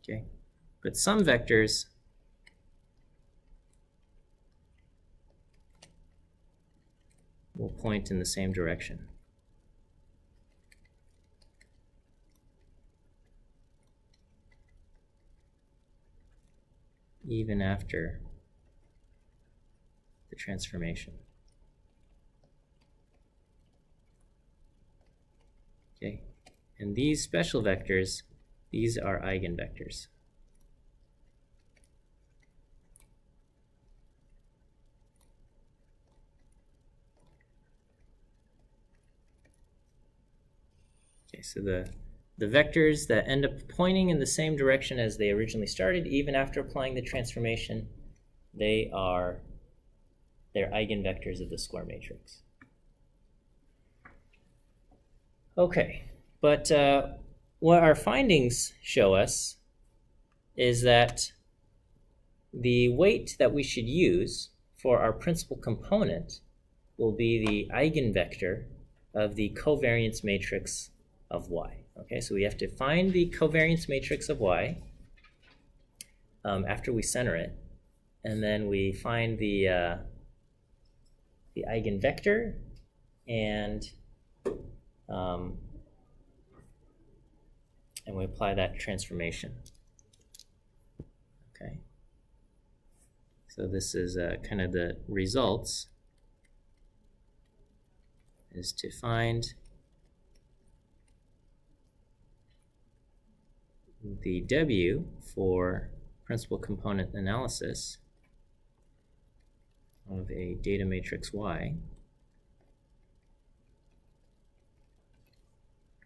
Okay, but some vectors will point in the same direction. Even after the transformation. Okay, and these special vectors, these are eigenvectors. Okay, so the vectors that end up pointing in the same direction as they originally started, even after applying the transformation, they're eigenvectors of the square matrix. Okay, but what our findings show us is that the weight that we should use for our principal component will be the eigenvector of the covariance matrix of Y. Okay, so we have to find the covariance matrix of Y after we center it, and then we find the eigenvector, and we apply that transformation. Okay, so this is kind of the results, is to find the W for principal component analysis of a data matrix Y.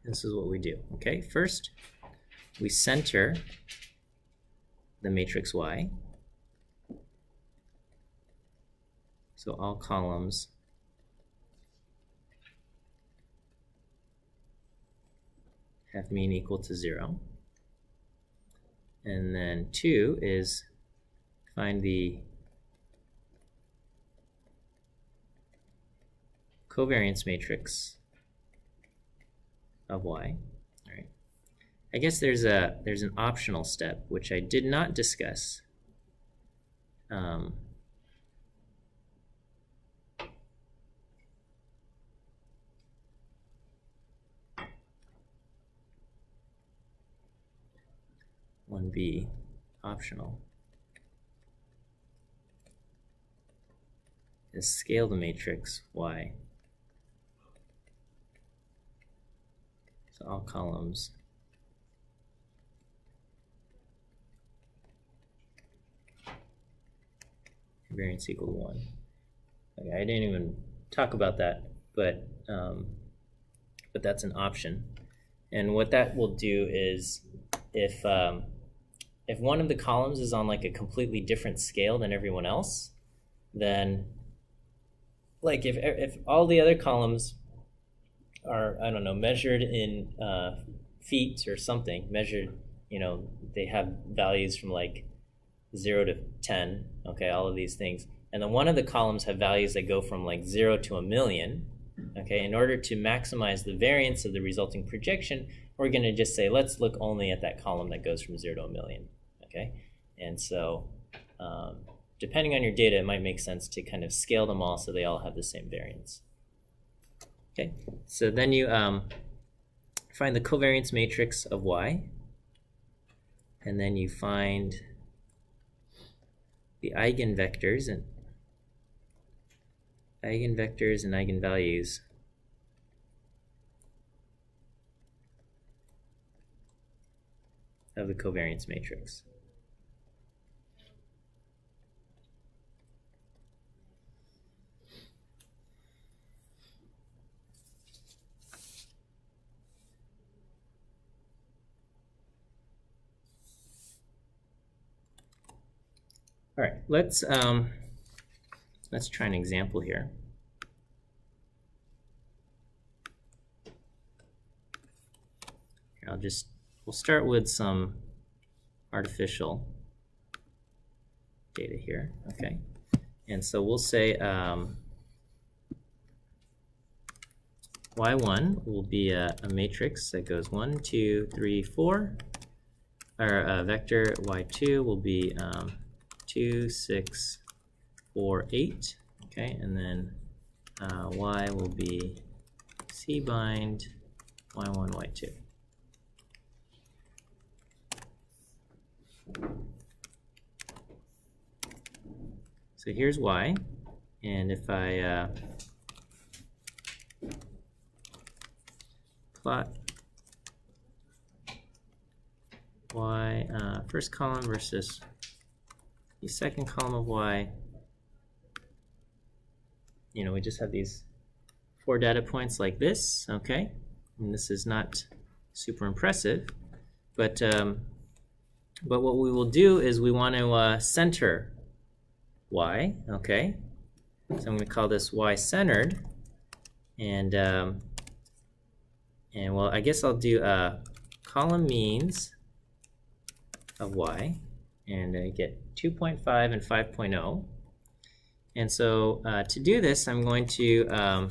This is what we do. Okay, first we center the matrix Y. So all columns have mean equal to 0. And then 2 is find the covariance matrix of Y. All right. I guess there's an optional step which I did not discuss. One B, optional, is scale the matrix Y. So all columns variance equal to 1. Okay, I didn't even talk about that, but that's an option. And what that will do is if one of the columns is on like a completely different scale than everyone else, then like if all the other columns are, I don't know, measured in feet or something, measured, they have values from like 0 to 10, okay, all of these things, and then one of the columns have values that go from like 0 to 1,000,000, okay, in order to maximize the variance of the resulting projection, we're going to just say, let's look only at that column that goes from 0 to 1,000,000, okay? And so depending on your data, it might make sense to kind of scale them all so they all have the same variance. Okay, so then you find the covariance matrix of y, and then you find the eigenvectors and eigenvalues of the covariance matrix. All right, let's try an example here. We'll start with some artificial data here, okay? And so we'll say y1 will be a matrix that goes 1, 2, 3, 4. Our vector y2 will be 2, 6, 4, 8. Okay, and then y will be C bind y1, y2. So here's y, and if I plot y first column versus the second column of y, we just have these 4 data points like this, okay? And this is not super impressive, but what we will do is we want to center y, okay? So I'm going to call this y-centered, and well, I guess I'll do column means of y, and I get 2.5 and 5.0. And so to do this, I'm going to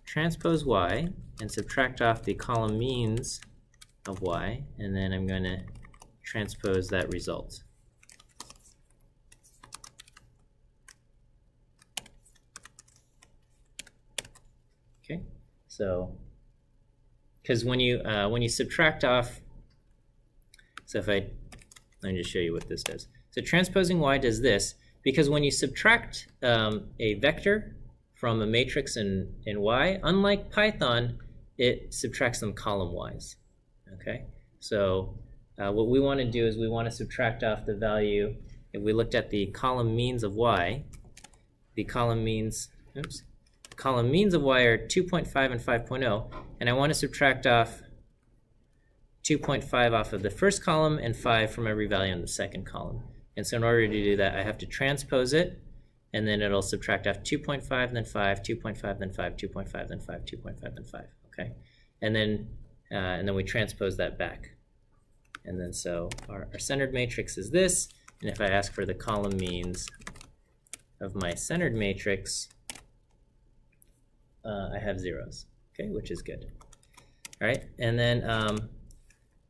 transpose y and subtract off the column means of y, and then I'm going to transpose that result. Okay, so because when you subtract off, so let me just show you what this does. So transposing y does this, because when you subtract a vector from a matrix in y, unlike Python, it subtracts them column-wise. Okay, so what we want to do is we want to subtract off the value. If we looked at the column means of y, the column means of y are 2.5 and 5.0, and I want to subtract off 2.5 off of the first column and 5 from every value in the second column. And so in order to do that, I have to transpose it, and then it'll subtract off 2.5, then 5, 2.5, then 5, 2.5, then 5, 2.5, then 5, okay? And then we transpose that back. And then so our centered matrix is this, and if I ask for the column means of my centered matrix, I have zeros, okay, which is good. All right, and then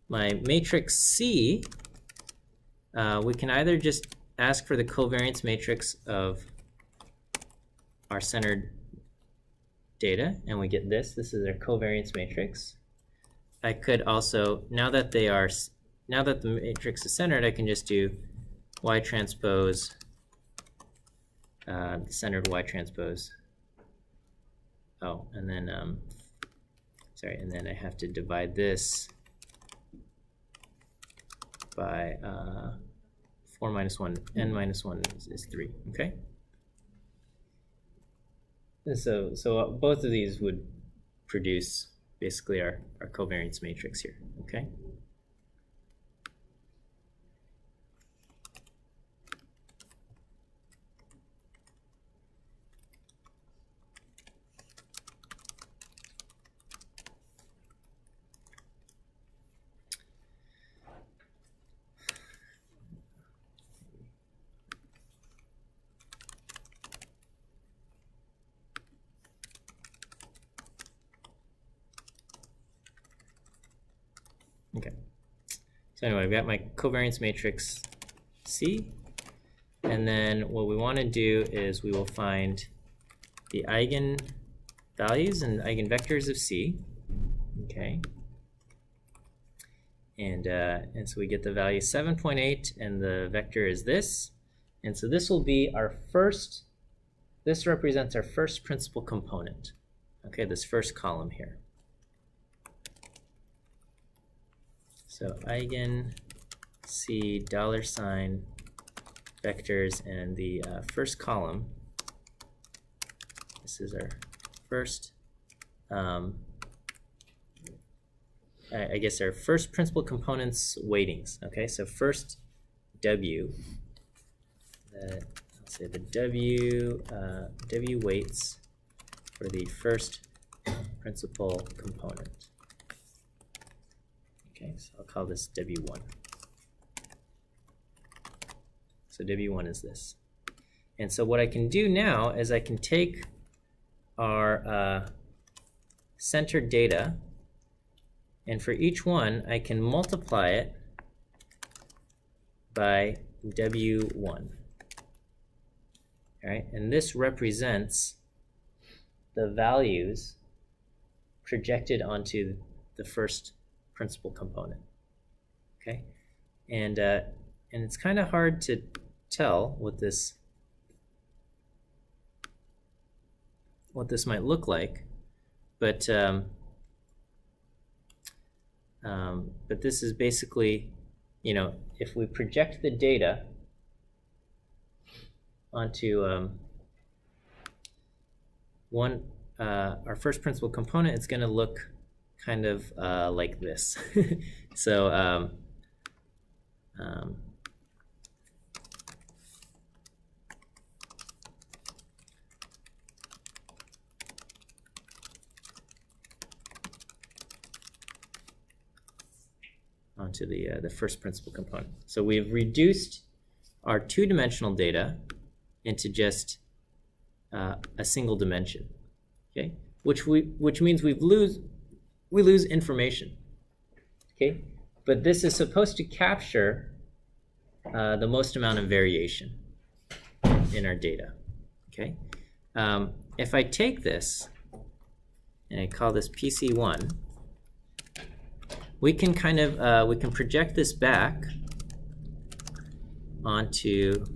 my matrix C, we can either just ask for the covariance matrix of our centered data, and we get this. This is our covariance matrix. I could also, now that the matrix is centered, I can just do y transpose, the centered y transpose. Oh, and then, sorry, and then I have to divide this by 4 minus 1, n minus 1 is 3, okay? So both of these would produce basically our covariance matrix here, okay? Okay. So anyway, I've got my covariance matrix C, and then what we want to do is we will find the eigenvalues and eigenvectors of C. Okay. And so we get the value 7.8, and the vector is this. And so this will be our first, this represents our first principal component. Okay, this first column here. So eigen C $ vectors, and the first column, this is our first, I guess our first principal component's weightings. Okay, so first W, let's say the W weights for the first principal component. Okay, so I'll call this W1. So W1 is this. And so what I can do now is I can take our centered data, and for each one I can multiply it by W1. All right, and this represents the values projected onto the first principal component. Okay, and it's kind of hard to tell what this might look like, but this is basically, you know, if we project the data onto our first principal component, it's going to look kind of like this. So onto the first principal component. So we've reduced our two-dimensional data into just a single dimension. Okay, which means we lose information. Okay, but this is supposed to capture the most amount of variation in our data. Okay, if I take this and I call this PC1, we can kind of we can project this back onto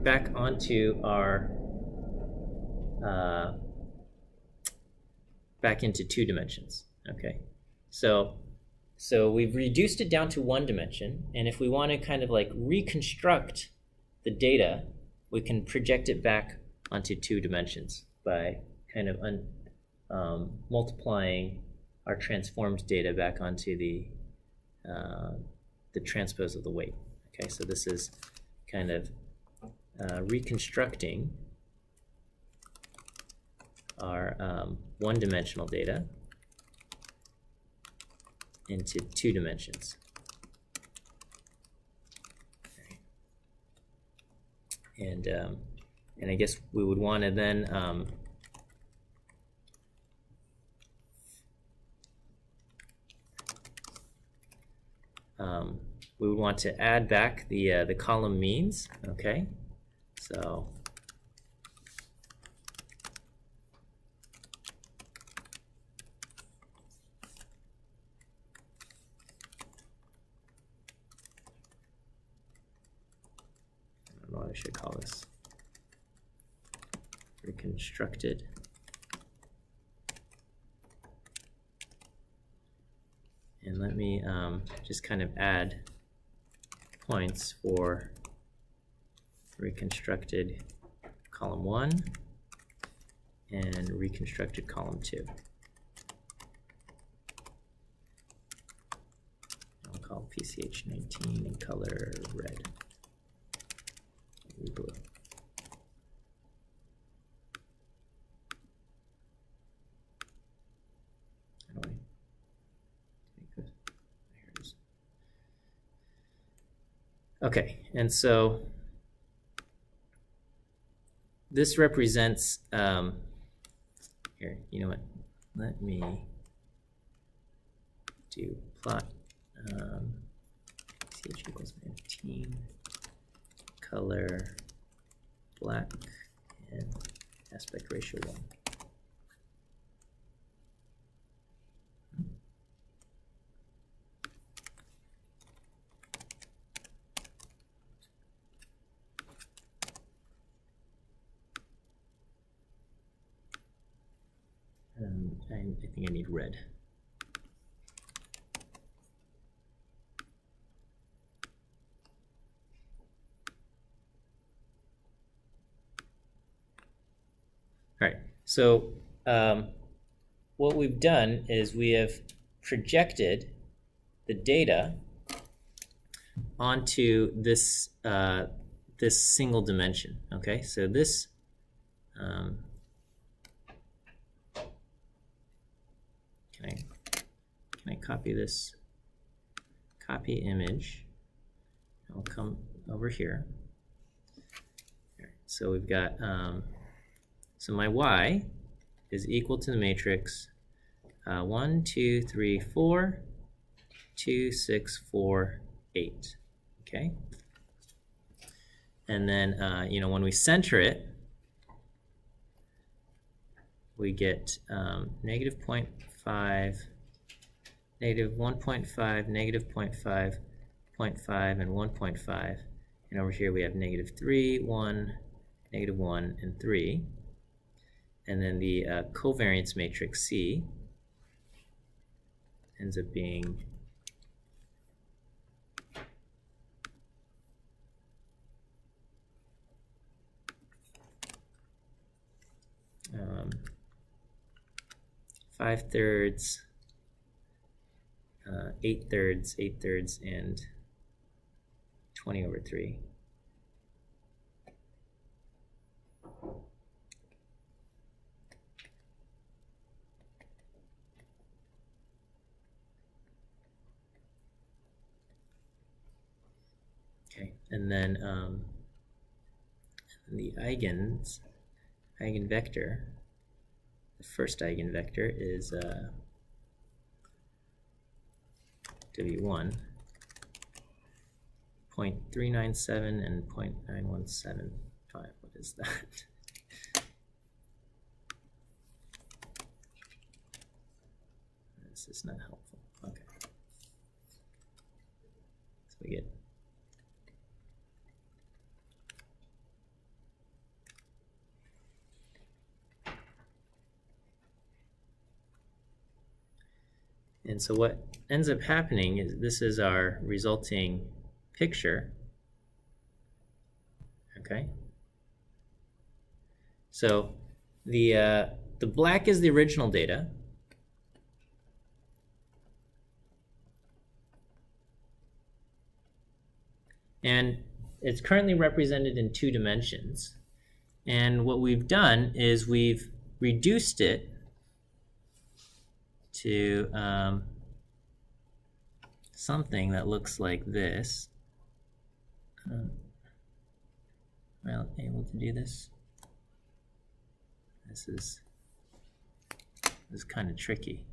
back onto our back into two dimensions. Okay, so we've reduced it down to one dimension, and if we want to kind of like reconstruct the data, we can project it back onto two dimensions by kind of multiplying our transformed data back onto the transpose of the weight. Okay, so this is kind of reconstructing our one-dimensional data into two dimensions. Okay. And I guess we would want to then we would want to add back the column means. Okay, so I don't know what I should call this. Reconstructed. And let me me just kind of add points for reconstructed column 1 and reconstructed column 2. I'll call PCH19 in color red, maybe blue. How do I take this? Here it is. Okay, and so this represents, here, you know what, let me do plot CH equals 19, color black, and aspect ratio 1. I think I need red. All right, so what we've done is we have projected the data onto this this single dimension. Okay, so this can I copy this? Copy image. I'll come over here. So we've got so my y is equal to the matrix 1, 2, 3, 4, 2, 6, 4, 8. Okay, and then you know, when we center it, we get negative 0.5, negative 1.5, negative 0.5, 0.5, and 1.5. And over here we have negative 3, 1, negative 1, and 3. And then the covariance matrix C ends up being five thirds, 8 thirds, 8 thirds, and 20 over 3. Okay, and then the eigenvector, the first eigenvector is W1, 0.397 and 0.9175. What is that? This is not helpful. Okay. So we get and so what ends up happening is this is our resulting picture. Okay. So the black is the original data. And it's currently represented in 2 dimensions. And what we've done is we've reduced it to something that looks like this. Well, able to do this. This is kind of tricky.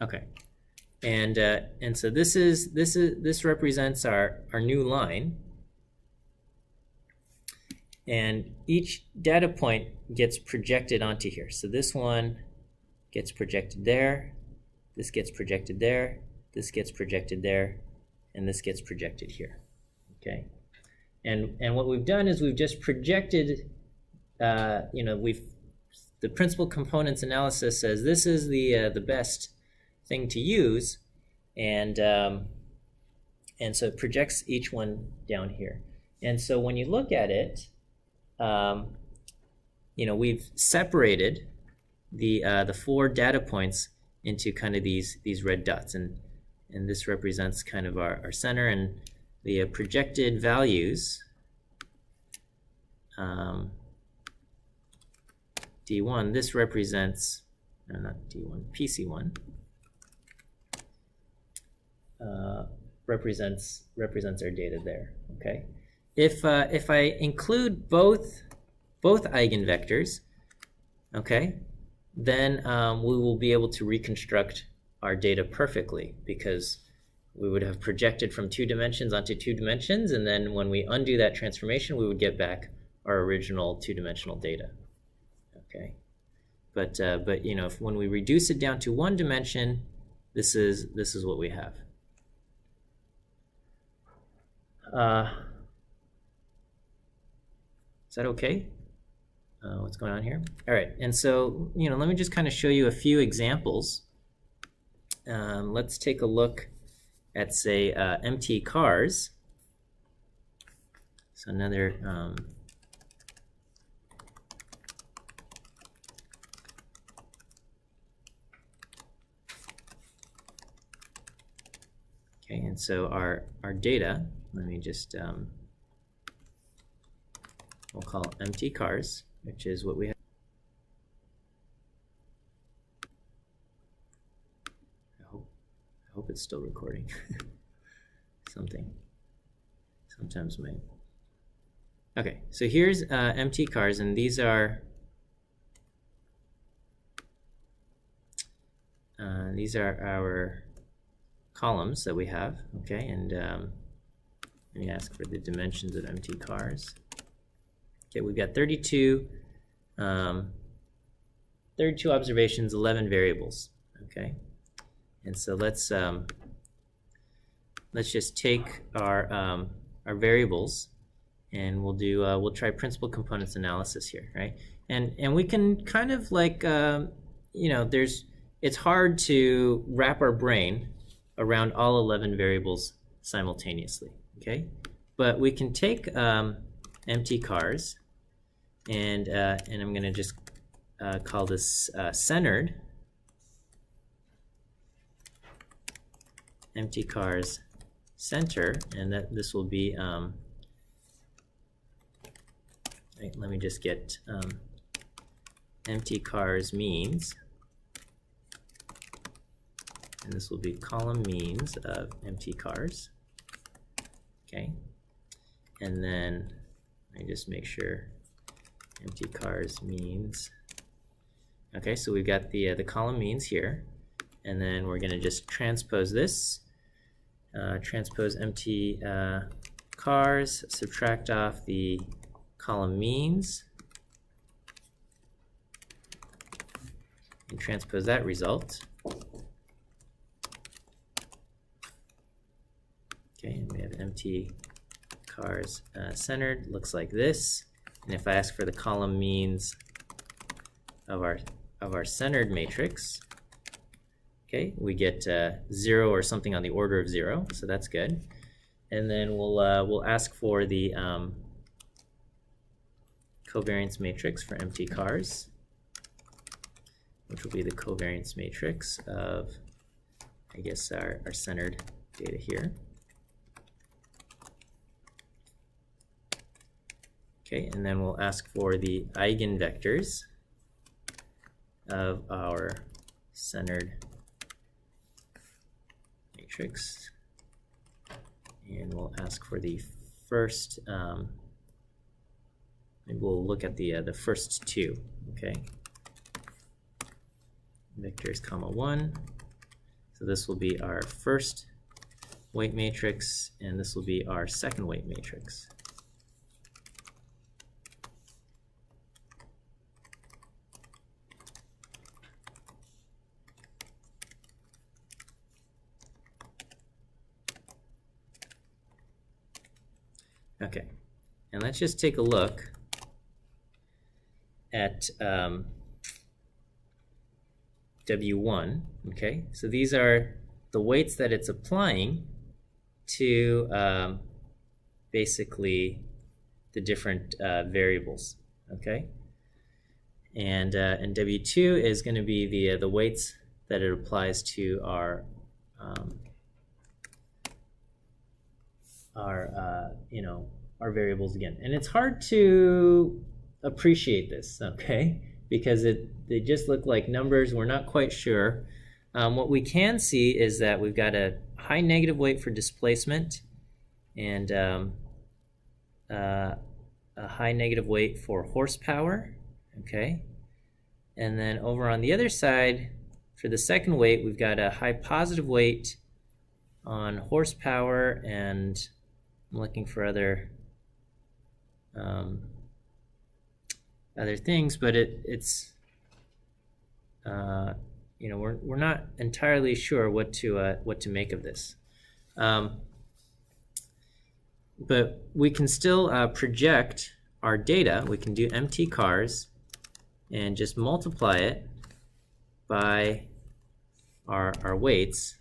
Okay, and so this represents our new line. And each data point gets projected onto here. So this one gets projected there, this gets projected there, this gets projected there, and this gets projected here. Okay, and what we've done is we've just projected you know, the principal components analysis says this is the best thing to use, and so it projects each one down here. And so when you look at it, you know, we've separated the 4 data points into kind of these red dots, and this represents kind of our center, and the projected values, D1, this represents, no, not D1, PC1, represents our data there. Okay, if I include both eigenvectors, okay, then we will be able to reconstruct our data perfectly, because we would have projected from 2 dimensions onto 2 dimensions, and then when we undo that transformation, we would get back our original 2-dimensional data. Okay, but you know, when we reduce it down to 1 dimension, this is what we have. Is that okay? What's going on here? All right, and so, you know, let me just kind of show you a few examples. Let's take a look at, say, empty cars. So another okay, and so our data, let me just we'll call empty cars, which is what we have. I hope it's still recording. Sometimes may. Okay, so here's empty cars, and these are our columns that we have. Okay, and let me ask for the dimensions of empty cars. Okay, we've got 32 observations, 11 variables. Okay, and so let's just take our variables, and we'll try principal components analysis here, right? And we can kind of like you know, it's hard to wrap our brain around all 11 variables simultaneously. Okay, but we can take empty cars, and I'm going to just call this centered empty cars center, and that this will be let me just get empty cars means, and this will be column means of empty cars. Okay, and then let me just make sure empty cars means. Okay, so we've got the column means here, and then we're going to just transpose this, transpose empty cars, subtract off the column means, and transpose that result. Okay, and we have empty cars centered, looks like this. And if I ask for the column means of our centered matrix, okay, we get 0 or something on the order of 0, so that's good. And then we'll ask for the covariance matrix for empty cars, which will be the covariance matrix of, I guess, our centered data here. Okay, and then we'll ask for the eigenvectors of our centered matrix, and we'll ask for the first, maybe we'll look at the first 2, okay? Vectors comma 1, so this will be our first weight matrix, and this will be our second weight matrix. Okay, and let's just take a look at W1, okay? So these are the weights that it's applying to basically the different variables, okay? And W2 is going to be the weights that it applies to our our variables again. And it's hard to appreciate this, okay? Because they just look like numbers. We're not quite sure. What we can see is that we've got a high negative weight for displacement and a high negative weight for horsepower, okay? And then over on the other side, for the second weight, we've got a high positive weight on horsepower, and I'm looking for other things, but it's we're not entirely sure what to make of this, but we can still project our data. We can do MT cars and just multiply it by our weights.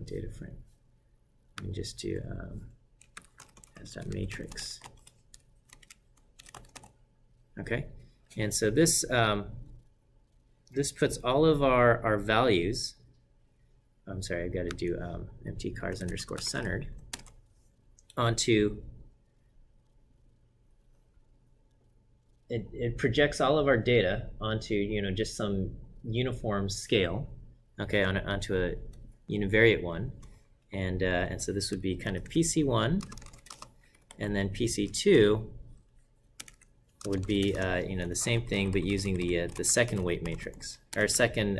Data frame. Let me just do as.matrix. Okay, and so this this puts all of our values. I'm sorry, I've got to do MT cars underscore centered onto. It projects all of our data onto just some uniform scale, okay, onto a univariate one, and so this would be kind of PC1, and then PC2 would be the same thing, but using the second weight matrix, or second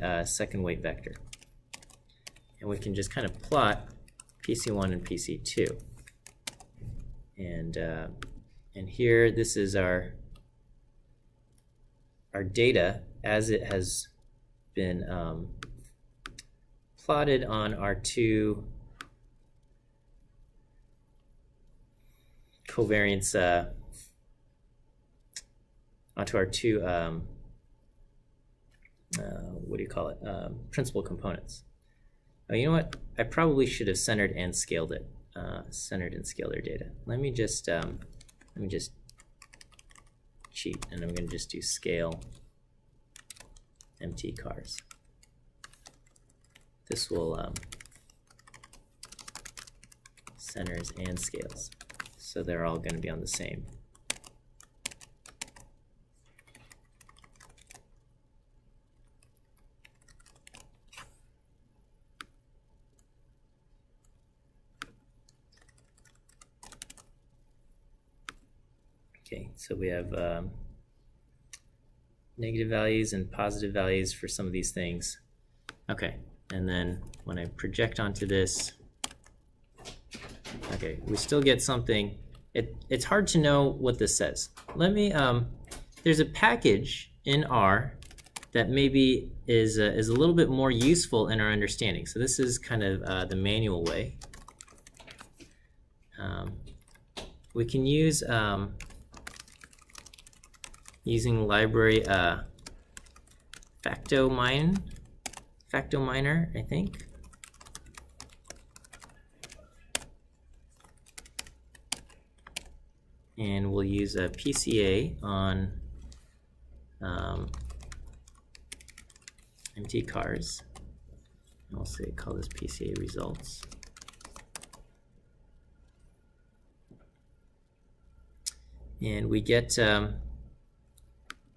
weight vector, and we can just kind of plot PC1 and PC2, and here this is our data as it has been plotted on our two covariance, onto our two, what do you call it, principal components. Oh, you know what? I probably should have centered and scaled it, centered and scaled our data. Let me just cheat, and I'm going to just do scale MT cars. This will centers and scales, so they're all going to be on the same. Okay, so we have negative values and positive values for some of these things. Okay. And then when I project onto this, okay, we still get something. It's hard to know what this says. Let me, there's a package in R that maybe is a little bit more useful in our understanding. So this is kind of the manual way. We can use, using library Factominer, I think. And we'll use a PCA on MT cars. I'll say call this PCA results. And we get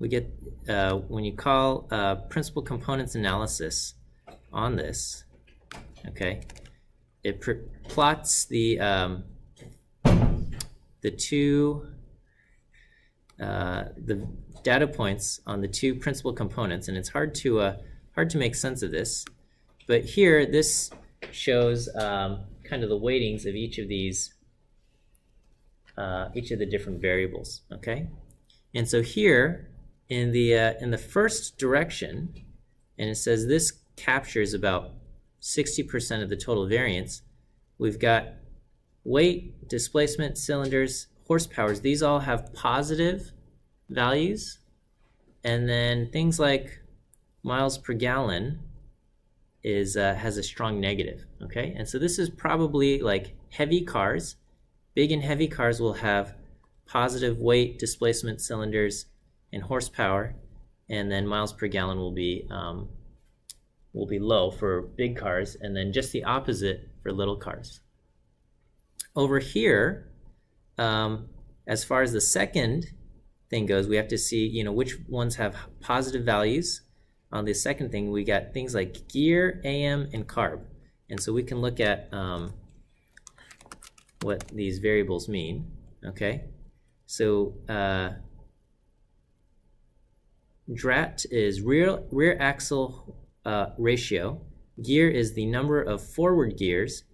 when you call principal components analysis on this, okay, it plots the two the data points on the two principal components, and it's hard to make sense of this. But here, this shows kind of the weightings of each of these, each of the different variables. Okay, and so here in the first direction, and it says this captures about 60% of the total variance. We've got weight, displacement, cylinders, horsepowers. These all have positive values, and then things like miles per gallon is has a strong negative. Okay, and so this is probably like heavy cars. Big and heavy cars will have positive weight, displacement, cylinders, and horsepower, and then miles per gallon will be low for big cars, and then just the opposite for little cars. Over here, as far as the second thing goes, we have to see, you know, which ones have positive values. On the second thing, we got things like gear, AM, and carb, and so we can look at what these variables mean. Okay, so DRAT is rear axle ratio. Gear is the number of forward gears,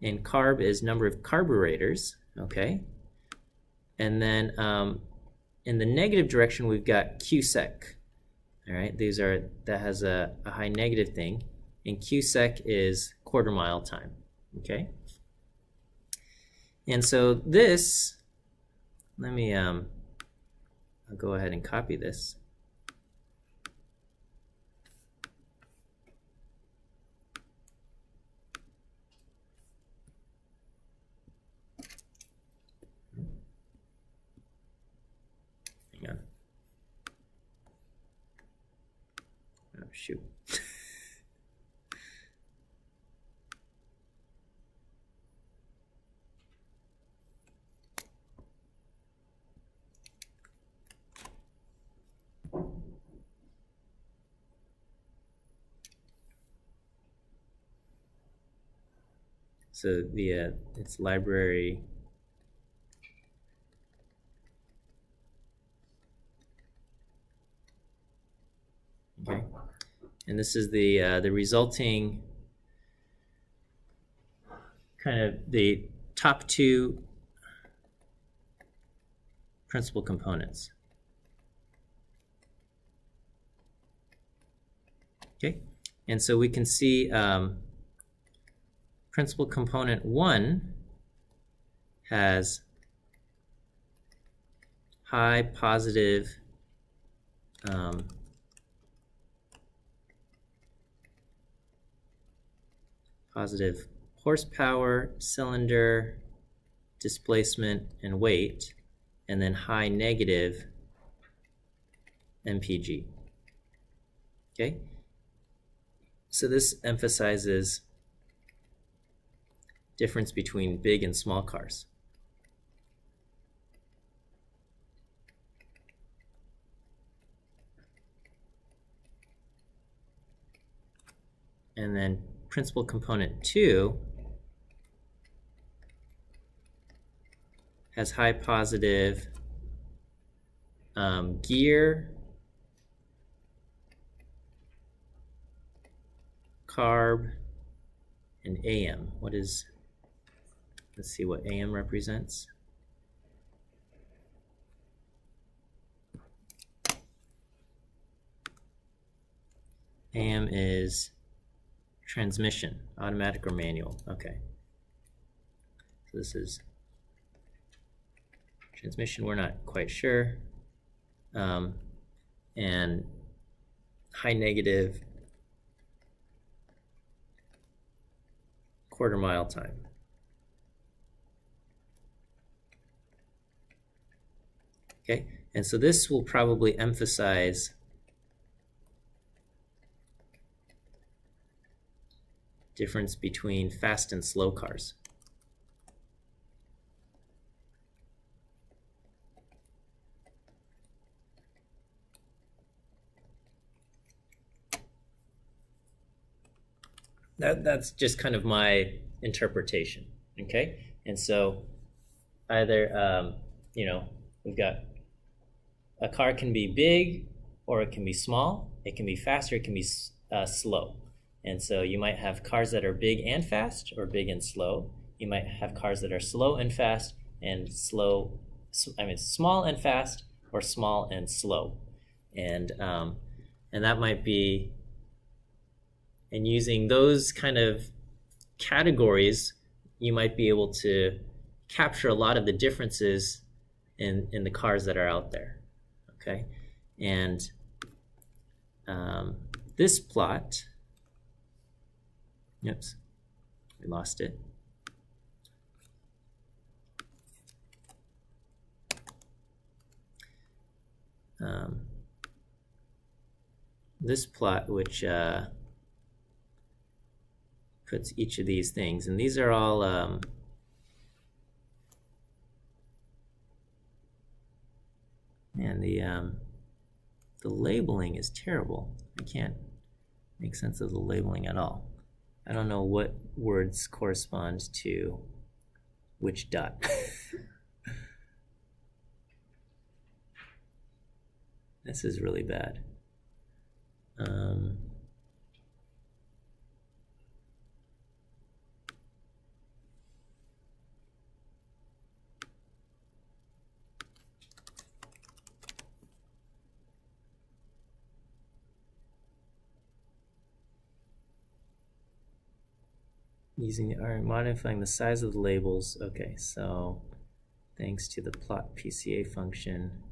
and carb is number of carburetors. Okay, and then in the negative direction we've got Qsec. All right, that has a high negative thing, and Qsec is quarter mile time. Okay, and so this, let me I'll go ahead and copy this. Hang on. Oh, shoot. So it's library. Okay, and this is the resulting kind of the top two principal components. Okay, and so we can see principal component 1 has high positive positive horsepower, cylinder, displacement, and weight, and then high negative MPG. Okay, so this emphasizes difference between big and small cars. And then principal component 2 has high positive gear, carb, and AM. Let's see what AM represents. AM is transmission, automatic or manual. Okay. So this is transmission, we're not quite sure. And high negative quarter mile time. Okay, and so this will probably emphasize difference between fast and slow cars. That's just kind of my interpretation. Okay, and so either you know, we've got a car can be big or it can be small. It can be fast or it can be slow. And so you might have cars that are big and fast or big and slow. You might have cars that are slow and fast and slow, small and fast or small and slow. and that might be, and using those kind of categories, you might be able to capture a lot of the differences in the cars that are out there. Okay, and this plot, oops, we lost it. This plot, which puts each of these things, and these are all and the labeling is terrible. I can't make sense of the labeling at all. I don't know what words correspond to which dot. This is really bad. Modifying the size of the labels. Okay, so thanks to the plot PCA function,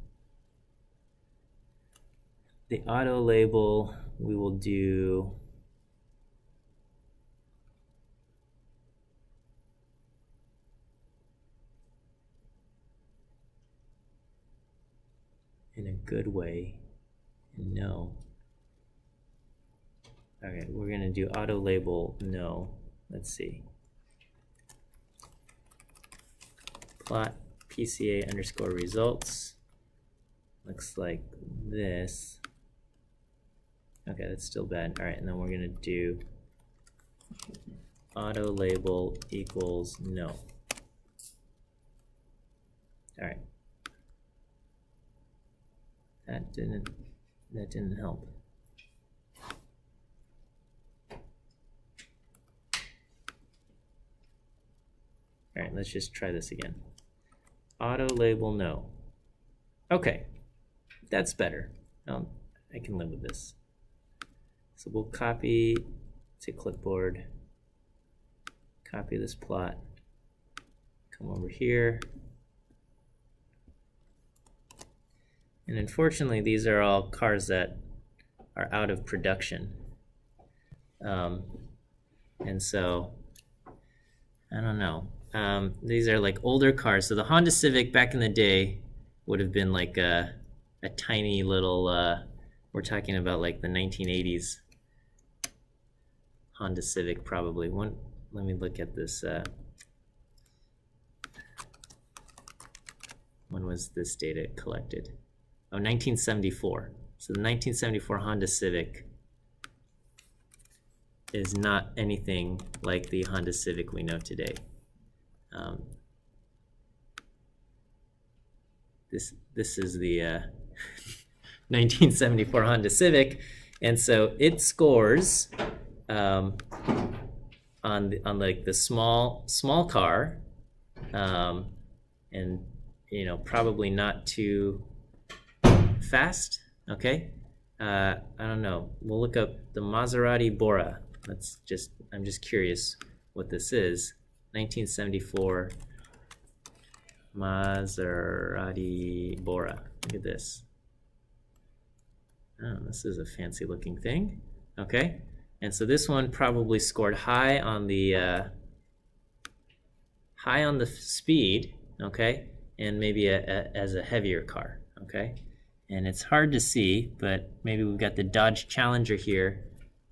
the auto label we will do in a good way. No. Okay, we're gonna do auto label no. Let's see. Plot PCA underscore results looks like this. Okay, that's still bad. All right, and then we're gonna do auto label equals no. All right, that didn't help. All right, let's just try this again. Auto label no. Okay, that's better. I can live with this. So we'll copy to clipboard, copy this plot, come over here. And unfortunately, these are all cars that are out of production. And so, I don't know. These are like older cars. So the Honda Civic back in the day would have been like a tiny little, we're talking about like the 1980s Honda Civic probably. Let me look at this. When was this data collected? Oh, 1974. So the 1974 Honda Civic is not anything like the Honda Civic we know today. This is the 1974 Honda Civic, and so it scores on like the small car, and you know, probably not too fast. Okay, I don't know. We'll look up the Maserati Bora. I'm just curious what this is. 1974 Maserati Bora. Look at this. Oh, this is a fancy looking thing. Okay, and so this one probably scored high on the speed. Okay, and maybe as a heavier car. Okay, and it's hard to see, but maybe we've got the Dodge Challenger here,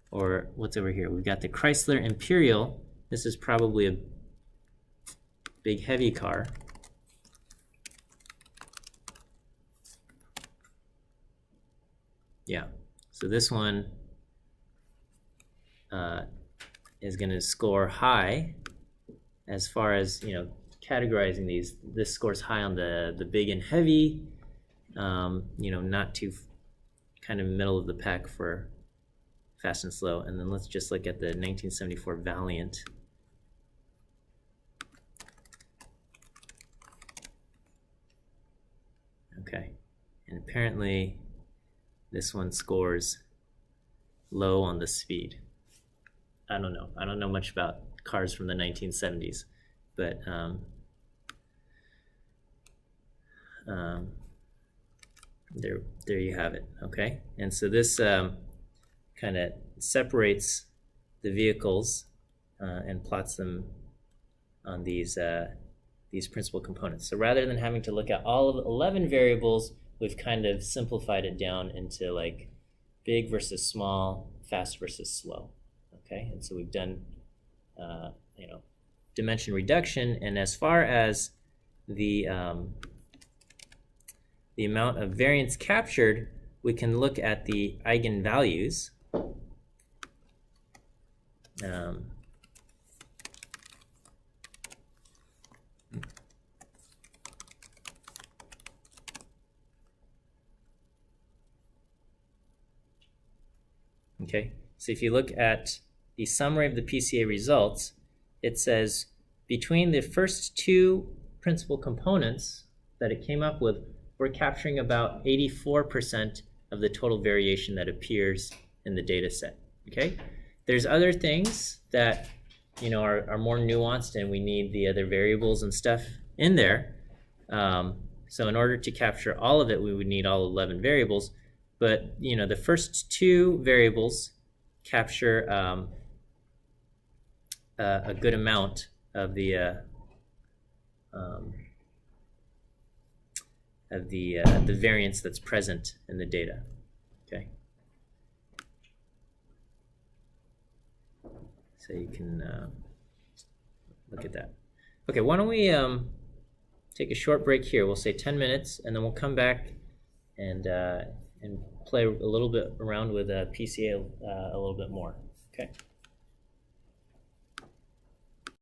or what's over here? We've got the Chrysler Imperial. This is probably a big heavy car. Yeah, so this one is going to score high as far as, you know, categorizing these. This scores high on the big and heavy, you know, not too kind of middle of the pack for fast and slow. And then let's just look at the 1974 Valiant. Okay, and apparently This one scores low on the speed. I don't know. I don't know much about cars from the 1970s, but there you have it. Okay, and so this kind of separates the vehicles and plots them on these principal components. So rather than having to look at all of the 11 variables, we've kind of simplified it down into like big versus small, fast versus slow. Okay, and so we've done dimension reduction, and as far as the amount of variance captured, we can look at the eigenvalues. Okay, so if you look at the summary of the PCA results, it says between the first two principal components that it came up with, we're capturing about 84% of the total variation that appears in the data set. Okay, there's other things that are more nuanced, and we need the other variables and stuff in there. So in order to capture all of it, we would need all 11 variables. But the first two variables capture a good amount of the variance that's present in the data. Okay. So you can look at that. Okay, why don't we take a short break here? We'll say 10 minutes, and then we'll come back and play a little bit around with PCA a little bit more. Okay.